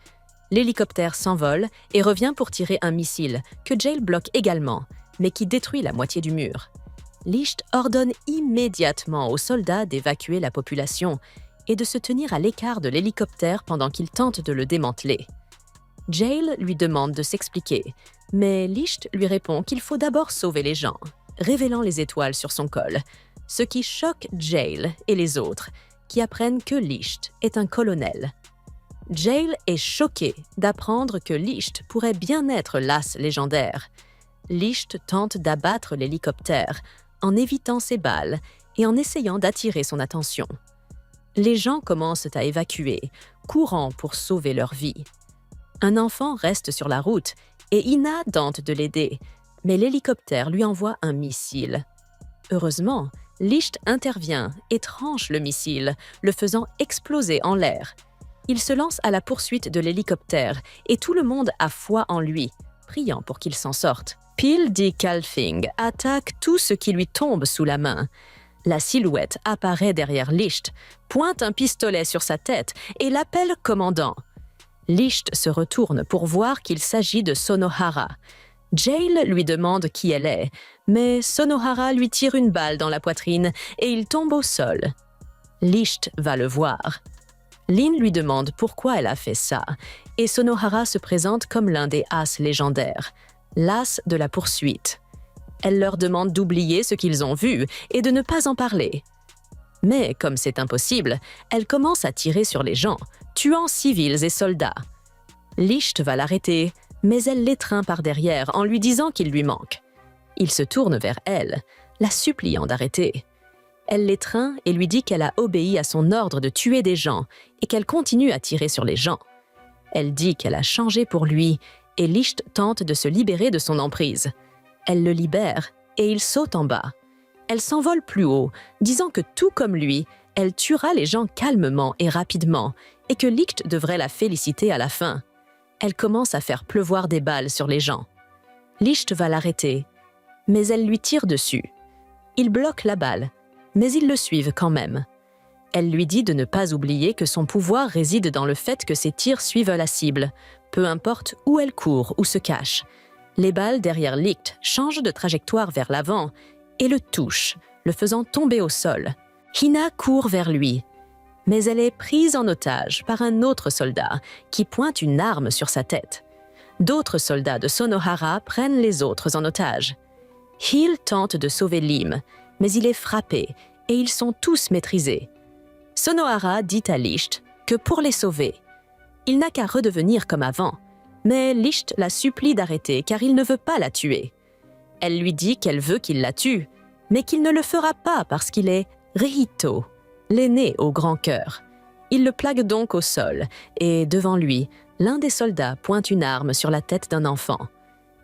L'hélicoptère s'envole et revient pour tirer un missile que Jail bloque également, mais qui détruit la moitié du mur. Licht ordonne immédiatement aux soldats d'évacuer la population et de se tenir à l'écart de l'hélicoptère pendant qu'il tente de le démanteler. Jail lui demande de s'expliquer, mais Licht lui répond qu'il faut d'abord sauver les gens, révélant les étoiles sur son col, ce qui choque Jail et les autres, qui apprennent que Licht est un colonel. Jail est choqué d'apprendre que Licht pourrait bien être l'as légendaire. Licht tente d'abattre l'hélicoptère en évitant ses balles et en essayant d'attirer son attention. Les gens commencent à évacuer, courant pour sauver leur vie. Un enfant reste sur la route et Ina tente de l'aider, mais l'hélicoptère lui envoie un missile. Heureusement, Licht intervient et tranche le missile, le faisant exploser en l'air. Il se lance à la poursuite de l'hélicoptère et tout le monde a foi en lui, priant pour qu'il s'en sorte. Peel dit qu'Alfing attaque tout ce qui lui tombe sous la main. La silhouette apparaît derrière Licht, pointe un pistolet sur sa tête et l'appelle commandant. Licht se retourne pour voir qu'il s'agit de Sonohara. Jail lui demande qui elle est, mais Sonohara lui tire une balle dans la poitrine et il tombe au sol. Licht va le voir. Lin lui demande pourquoi elle a fait ça, et Sonohara se présente comme l'un des as légendaires, l'as de la poursuite. Elle leur demande d'oublier ce qu'ils ont vu et de ne pas en parler. Mais comme c'est impossible, elle commence à tirer sur les gens, tuant civils et soldats. Licht va l'arrêter, mais elle l'étreint par derrière en lui disant qu'il lui manque. Il se tourne vers elle, la suppliant d'arrêter. Elle l'étreint et lui dit qu'elle a obéi à son ordre de tuer des gens et qu'elle continue à tirer sur les gens. Elle dit qu'elle a changé pour lui et Licht tente de se libérer de son emprise. Elle le libère et il saute en bas. Elle s'envole plus haut, disant que tout comme lui, elle tuera les gens calmement et rapidement, et que Licht devrait la féliciter à la fin. Elle commence à faire pleuvoir des balles sur les gens. Licht va l'arrêter, mais elle lui tire dessus. Il bloque la balle, mais ils le suivent quand même. Elle lui dit de ne pas oublier que son pouvoir réside dans le fait que ses tirs suivent la cible, peu importe où elle court ou se cache. Les balles derrière Licht changent de trajectoire vers l'avant et le touchent, le faisant tomber au sol. Hina court vers lui, mais elle est prise en otage par un autre soldat qui pointe une arme sur sa tête. D'autres soldats de Sonohara prennent les autres en otage. Hill tente de sauver Lim, mais il est frappé et ils sont tous maîtrisés. Sonohara dit à Licht que pour les sauver, il n'a qu'à redevenir comme avant, mais Licht la supplie d'arrêter car il ne veut pas la tuer. Elle lui dit qu'elle veut qu'il la tue, mais qu'il ne le fera pas parce qu'il est Rihito, l'aîné au grand cœur. Il le plaque donc au sol et, devant lui, l'un des soldats pointe une arme sur la tête d'un enfant.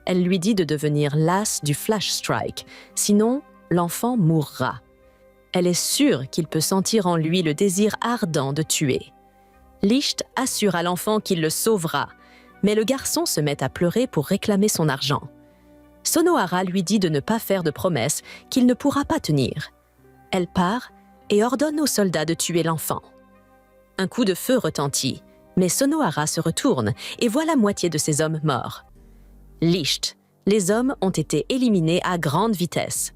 Elle lui dit de devenir l'as du Flash Strike, sinon l'enfant mourra. Elle est sûre qu'il peut sentir en lui le désir ardent de tuer. Licht assure à l'enfant qu'il le sauvera, mais le garçon se met à pleurer pour réclamer son argent. Sonohara lui dit de ne pas faire de promesses qu'il ne pourra pas tenir. Elle part et ordonne aux soldats de tuer l'enfant. Un coup de feu retentit, mais Sonohara se retourne et voit la moitié de ses hommes morts. Licht, les hommes ont été éliminés à grande vitesse.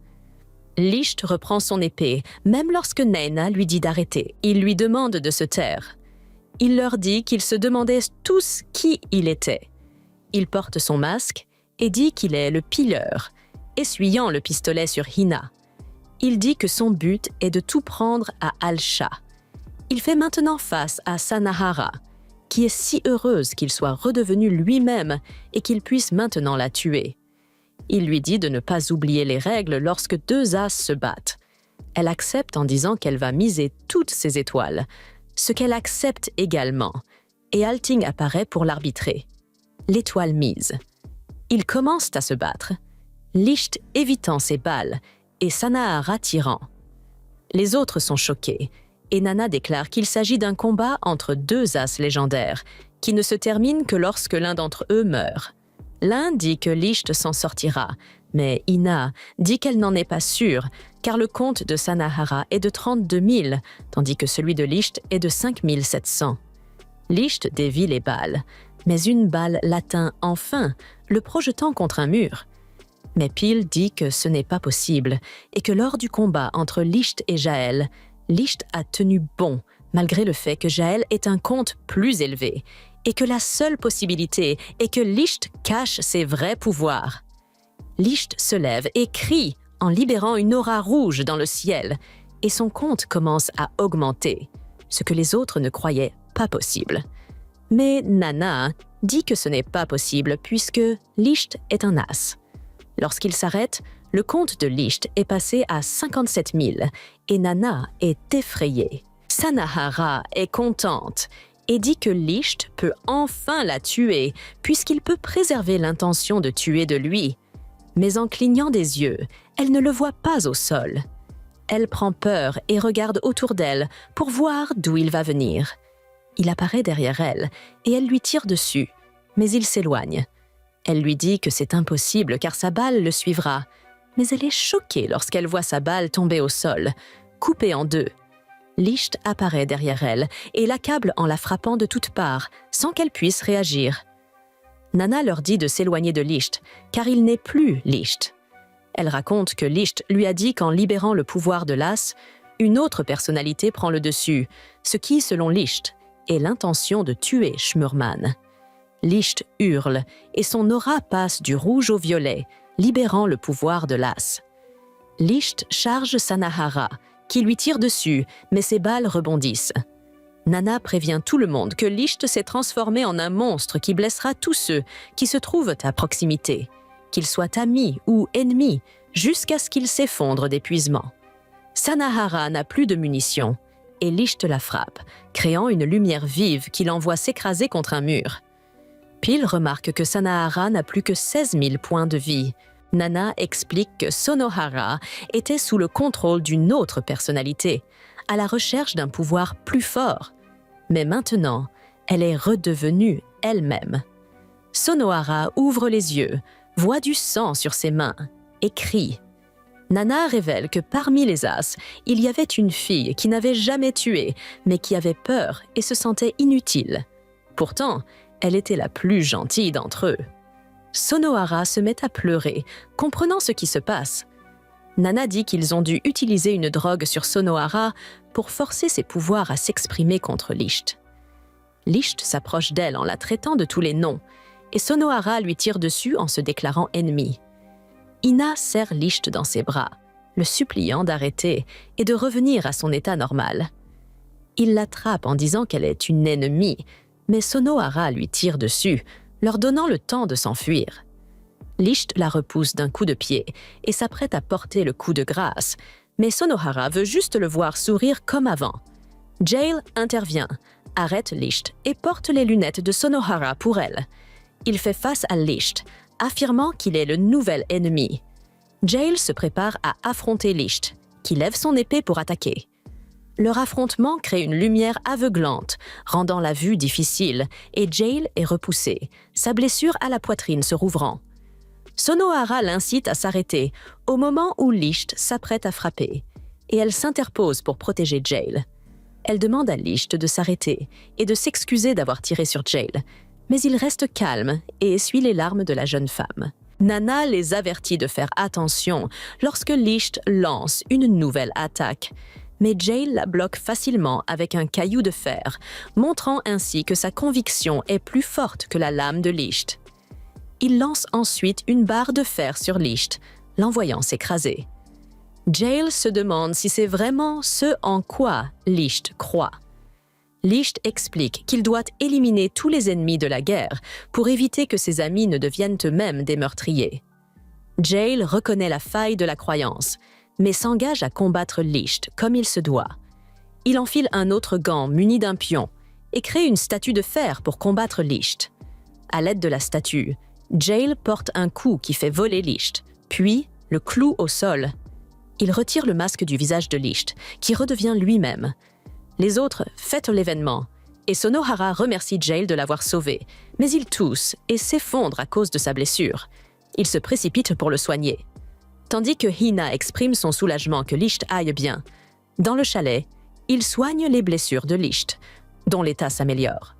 Licht reprend son épée, même lorsque Neina lui dit d'arrêter. Il lui demande de se taire. Il leur dit qu'ils se demandaient tous qui il était. Il porte son masque et dit qu'il est le pilleur, essuyant le pistolet sur Hina. Il dit que son but est de tout prendre à Al-Sha. Il fait maintenant face à Sanahara, qui est si heureuse qu'il soit redevenu lui-même et qu'il puisse maintenant la tuer. Il lui dit de ne pas oublier les règles lorsque deux as se battent. Elle accepte en disant qu'elle va miser toutes ses étoiles, ce qu'elle accepte également, et Alting apparaît pour l'arbitrer. L'étoile mise. Ils commencent à se battre, Licht évitant ses balles et Sanahara tirant. Les autres sont choqués, et Nana déclare qu'il s'agit d'un combat entre deux as légendaires, qui ne se termine que lorsque l'un d'entre eux meurt. L'un dit que Licht s'en sortira, mais Ina dit qu'elle n'en est pas sûre, car le compte de Sanahara est de 32 000, tandis que celui de Licht est de 5 700. Licht dévie les balles, mais une balle l'atteint enfin, le projetant contre un mur. Mais Pil dit que ce n'est pas possible, et que lors du combat entre Licht et Jaël, Licht a tenu bon, malgré le fait que Jaël ait un compte plus élevé, et que la seule possibilité est que Licht cache ses vrais pouvoirs. Licht se lève et crie en libérant une aura rouge dans le ciel, et son compte commence à augmenter, ce que les autres ne croyaient pas possible. Mais Nana dit que ce n'est pas possible puisque Licht est un as. Lorsqu'il s'arrête, le compte de Licht est passé à 57 000 et Nana est effrayée. Sanahara est contente et dit que Licht peut enfin la tuer puisqu'il peut préserver l'intention de tuer de lui. Mais en clignant des yeux, elle ne le voit pas au sol. Elle prend peur et regarde autour d'elle pour voir d'où il va venir. Il apparaît derrière elle et elle lui tire dessus, mais il s'éloigne. Elle lui dit que c'est impossible car sa balle le suivra, mais elle est choquée lorsqu'elle voit sa balle tomber au sol, coupée en deux. Licht apparaît derrière elle et l'accable en la frappant de toutes parts, sans qu'elle puisse réagir. Nana leur dit de s'éloigner de Licht, car il n'est plus Licht. Elle raconte que Licht lui a dit qu'en libérant le pouvoir de l'as, une autre personnalité prend le dessus, ce qui, selon Licht, est l'intention de tuer Schmurman. Licht hurle et son aura passe du rouge au violet, libérant le pouvoir de l'as. Licht charge Sanahara, qui lui tire dessus, mais ses balles rebondissent. Nana prévient tout le monde que Licht s'est transformé en un monstre qui blessera tous ceux qui se trouvent à proximité, qu'ils soient amis ou ennemis, jusqu'à ce qu'il s'effondre d'épuisement. Sanahara n'a plus de munitions, et Licht la frappe, créant une lumière vive qui l'envoie s'écraser contre un mur. Pil remarque que Sanahara n'a plus que 16 000 points de vie, Nana explique que Sonohara était sous le contrôle d'une autre personnalité, à la recherche d'un pouvoir plus fort. Mais maintenant, elle est redevenue elle-même. Sonohara ouvre les yeux, voit du sang sur ses mains et crie. Nana révèle que parmi les As, il y avait une fille qui n'avait jamais tué, mais qui avait peur et se sentait inutile. Pourtant, elle était la plus gentille d'entre eux. Sonohara se met à pleurer, comprenant ce qui se passe. Nana dit qu'ils ont dû utiliser une drogue sur Sonohara pour forcer ses pouvoirs à s'exprimer contre Licht. Licht s'approche d'elle en la traitant de tous les noms, et Sonohara lui tire dessus en se déclarant ennemi. Hina serre Licht dans ses bras, le suppliant d'arrêter et de revenir à son état normal. Il l'attrape en disant qu'elle est une ennemie, mais Sonohara lui tire dessus, leur donnant le temps de s'enfuir. Licht la repousse d'un coup de pied et s'apprête à porter le coup de grâce, mais Sonohara veut juste le voir sourire comme avant. Jail intervient, arrête Licht et porte les lunettes de Sonohara pour elle. Il fait face à Licht, affirmant qu'il est le nouvel ennemi. Jail se prépare à affronter Licht, qui lève son épée pour attaquer. Leur affrontement crée une lumière aveuglante, rendant la vue difficile, et Jail est repoussé, sa blessure à la poitrine se rouvrant. Sonohara l'incite à s'arrêter au moment où Licht s'apprête à frapper, et elle s'interpose pour protéger Jail. Elle demande à Licht de s'arrêter et de s'excuser d'avoir tiré sur Jail, mais il reste calme et essuie les larmes de la jeune femme. Nana les avertit de faire attention lorsque Licht lance une nouvelle attaque, mais Jail la bloque facilement avec un caillou de fer, montrant ainsi que sa conviction est plus forte que la lame de Licht. Il lance ensuite une barre de fer sur Licht, l'envoyant s'écraser. Jail se demande si c'est vraiment ce en quoi Licht croit. Licht explique qu'il doit éliminer tous les ennemis de la guerre pour éviter que ses amis ne deviennent eux-mêmes des meurtriers. Jail reconnaît la faille de la croyance, mais s'engage à combattre Licht comme il se doit. Il enfile un autre gant muni d'un pion et crée une statue de fer pour combattre Licht. À l'aide de la statue, Jail porte un coup qui fait voler Licht, puis le cloue au sol. Il retire le masque du visage de Licht, qui redevient lui-même. Les autres fêtent l'événement, et Sonohara remercie Jail de l'avoir sauvé, mais il tousse et s'effondre à cause de sa blessure. Il se précipite pour le soigner. Tandis que Hina exprime son soulagement que Licht aille bien, dans le chalet, il soigne les blessures de Licht, dont l'état s'améliore.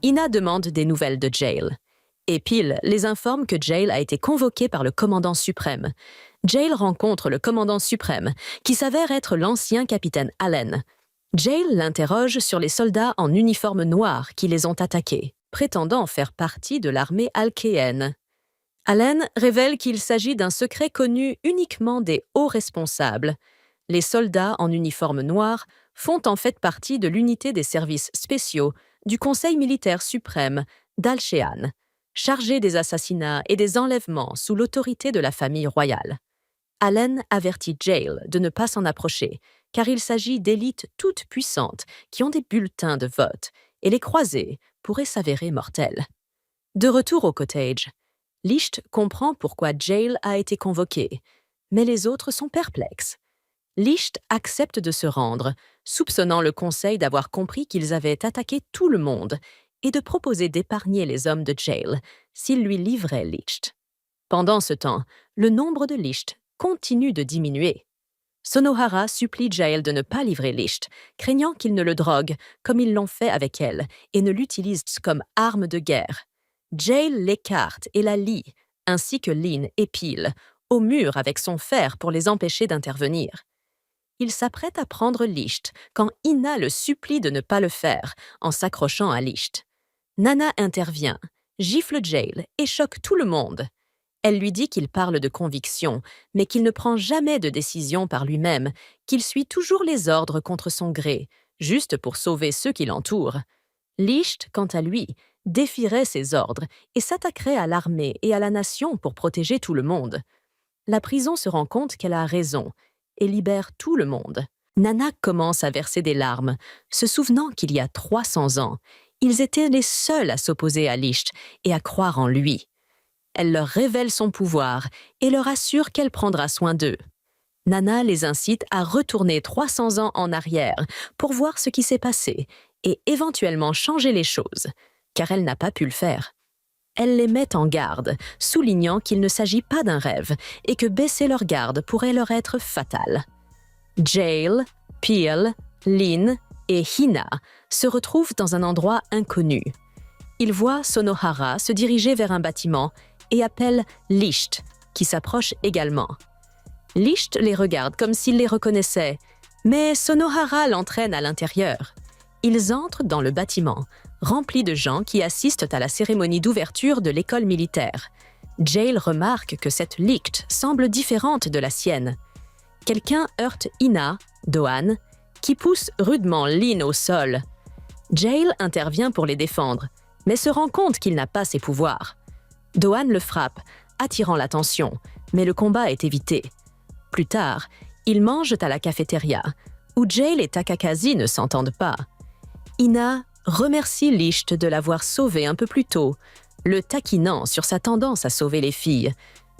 Hina demande des nouvelles de Jail. Et Pil les informe que Jail a été convoqué par le commandant suprême. Jail rencontre le commandant suprême, qui s'avère être l'ancien capitaine Allen. Jail l'interroge sur les soldats en uniforme noir qui les ont attaqués, prétendant faire partie de l'armée alkéenne. Allen révèle qu'il s'agit d'un secret connu uniquement des hauts responsables. Les soldats en uniforme noir font en fait partie de l'unité des services spéciaux du Conseil militaire suprême d'Al-Shehan, chargé des assassinats et des enlèvements sous l'autorité de la famille royale. Allen avertit Jail de ne pas s'en approcher, car il s'agit d'élites toutes puissantes qui ont des bulletins de vote, et les croiser pourrait s'avérer mortel. De retour au cottage, Licht comprend pourquoi Jail a été convoqué, mais les autres sont perplexes. Licht accepte de se rendre, soupçonnant le conseil d'avoir compris qu'ils avaient attaqué tout le monde et de proposer d'épargner les hommes de Jail s'ils lui livraient Licht. Pendant ce temps, le nombre de Licht continue de diminuer. Sonohara supplie Jail de ne pas livrer Licht, craignant qu'il ne le drogue, comme ils l'ont fait avec elle, et ne l'utilise comme arme de guerre. Jail l'écarte et la lie, ainsi que Lin et Pil, au mur avec son fer pour les empêcher d'intervenir. Il s'apprête à prendre Licht quand Hina le supplie de ne pas le faire, en s'accrochant à Licht. Nana intervient, gifle Jail et choque tout le monde. Elle lui dit qu'il parle de conviction, mais qu'il ne prend jamais de décision par lui-même, qu'il suit toujours les ordres contre son gré, juste pour sauver ceux qui l'entourent. Licht, quant à lui, défierait ses ordres et s'attaquerait à l'armée et à la nation pour protéger tout le monde. La prison se rend compte qu'elle a raison et libère tout le monde. Nana commence à verser des larmes, se souvenant qu'il y a 300 ans, ils étaient les seuls à s'opposer à Licht et à croire en lui. elle leur révèle son pouvoir et leur assure qu'elle prendra soin d'eux. Nana les incite à retourner 300 ans en arrière pour voir ce qui s'est passé et éventuellement changer les choses, car elle n'a pas pu le faire. Elle les met en garde, soulignant qu'il ne s'agit pas d'un rêve et que baisser leur garde pourrait leur être fatal. Jael, Peel, Lynn et Hina se retrouvent dans un endroit inconnu. Ils voient Sonohara se diriger vers un bâtiment et appellent Licht, qui s'approche également. Licht les regarde comme s'il les reconnaissait, mais Sonohara l'entraîne à l'intérieur. Ils entrent dans le bâtiment, rempli de gens qui assistent à la cérémonie d'ouverture de l'école militaire. Jael remarque que cette Licht semble différente de la sienne. Quelqu'un heurte Hina, Doan, qui pousse rudement Lynn au sol. Jael intervient pour les défendre, mais se rend compte qu'il n'a pas ses pouvoirs. Doan le frappe, attirant l'attention, mais le combat est évité. Plus tard, ils mangent à la cafétéria, où Jael et Takakazi ne s'entendent pas. Hina remercie Licht de l'avoir sauvé un peu plus tôt, le taquinant sur sa tendance à sauver les filles,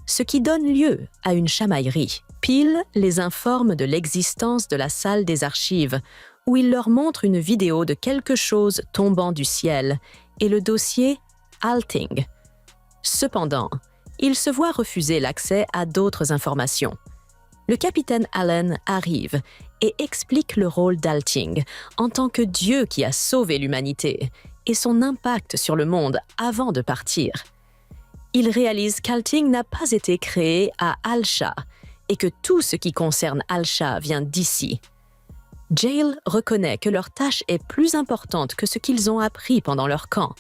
ce qui donne lieu à une chamaillerie. Peel les informe de l'existence de la salle des archives, où il leur montre une vidéo de quelque chose tombant du ciel et le dossier Alting. Cependant, il se voit refuser l'accès à d'autres informations. Le capitaine Allen arrive et explique le rôle d'Alting en tant que Dieu qui a sauvé l'humanité et son impact sur le monde avant de partir. Il réalise qu'Alting n'a pas été créé à Al-Sha et que tout ce qui concerne Al-Sha vient d'ici. Jael reconnaît que leur tâche est plus importante que ce qu'ils ont appris pendant leur camp.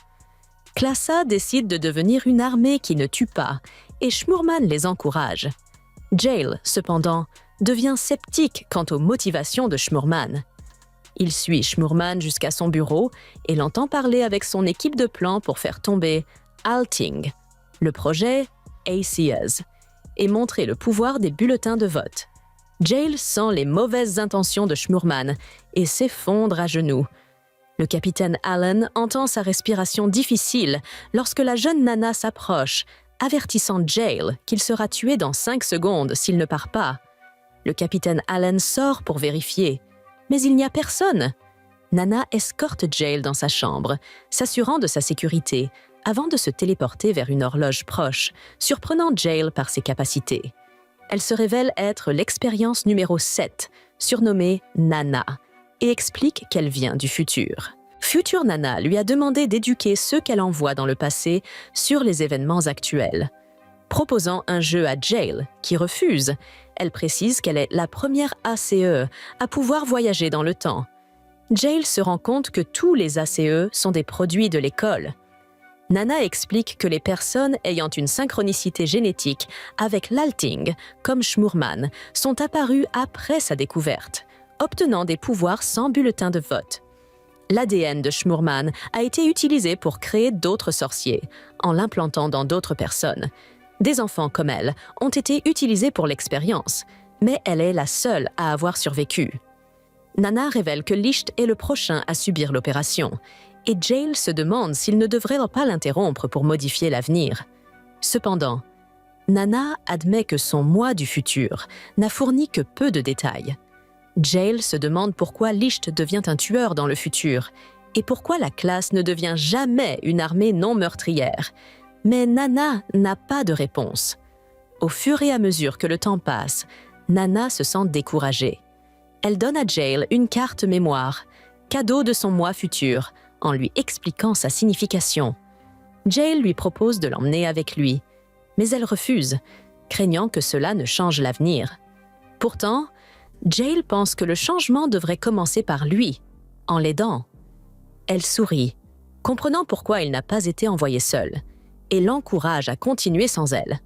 Classa décide de devenir une armée qui ne tue pas et Shmurman les encourage. Jael, cependant, devient sceptique quant aux motivations de Shmurman. Il suit Shmurman jusqu'à son bureau et l'entend parler avec son équipe de plan pour faire tomber Alting, le projet ACES, et montrer le pouvoir des bulletins de vote. Jael sent les mauvaises intentions de Shmurman et s'effondre à genoux. Le capitaine Allen entend sa respiration difficile lorsque la jeune Nana s'approche, avertissant Jael qu'il sera tué dans 5 secondes s'il ne part pas. Le capitaine Allen sort pour vérifier, mais il n'y a personne. Nana escorte Jael dans sa chambre, s'assurant de sa sécurité, avant de se téléporter vers une horloge proche, surprenant Jael par ses capacités. Elle se révèle être l'expérience numéro 7, surnommée Nana, et explique qu'elle vient du futur. Future Nana lui a demandé d'éduquer ceux qu'elle envoie dans le passé sur les événements actuels. Proposant un jeu à Jael, qui refuse, elle précise qu'elle est la première ACE à pouvoir voyager dans le temps. Jael se rend compte que tous les ACE sont des produits de l'école. Nana explique que les personnes ayant une synchronicité génétique avec l'Alting, comme Shmurman, sont apparues après sa découverte, obtenant des pouvoirs sans bulletin de vote. L'ADN de Shmurman a été utilisé pour créer d'autres sorciers, en l'implantant dans d'autres personnes. Des enfants comme elle ont été utilisés pour l'expérience, mais elle est la seule à avoir survécu. Nana révèle que Licht est le prochain à subir l'opération, et Jael se demande s'il ne devrait pas l'interrompre pour modifier l'avenir. Cependant, Nana admet que son moi du futur n'a fourni que peu de détails. Jael se demande pourquoi Licht devient un tueur dans le futur et pourquoi la classe ne devient jamais une armée non meurtrière. Mais Nana n'a pas de réponse. Au fur et à mesure que le temps passe, Nana se sent découragée. Elle donne à Jael une carte mémoire, cadeau de son moi futur, en lui expliquant sa signification. Jael lui propose de l'emmener avec lui, mais elle refuse, craignant que cela ne change l'avenir. Pourtant, Jael pense que le changement devrait commencer par lui, en l'aidant. Elle sourit, comprenant pourquoi il n'a pas été envoyé seul, et l'encourage à continuer sans elle.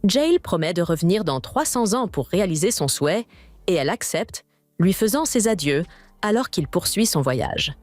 Jael promet de revenir dans 300 ans pour réaliser son souhait, et elle accepte, lui faisant ses adieux alors qu'il poursuit son voyage.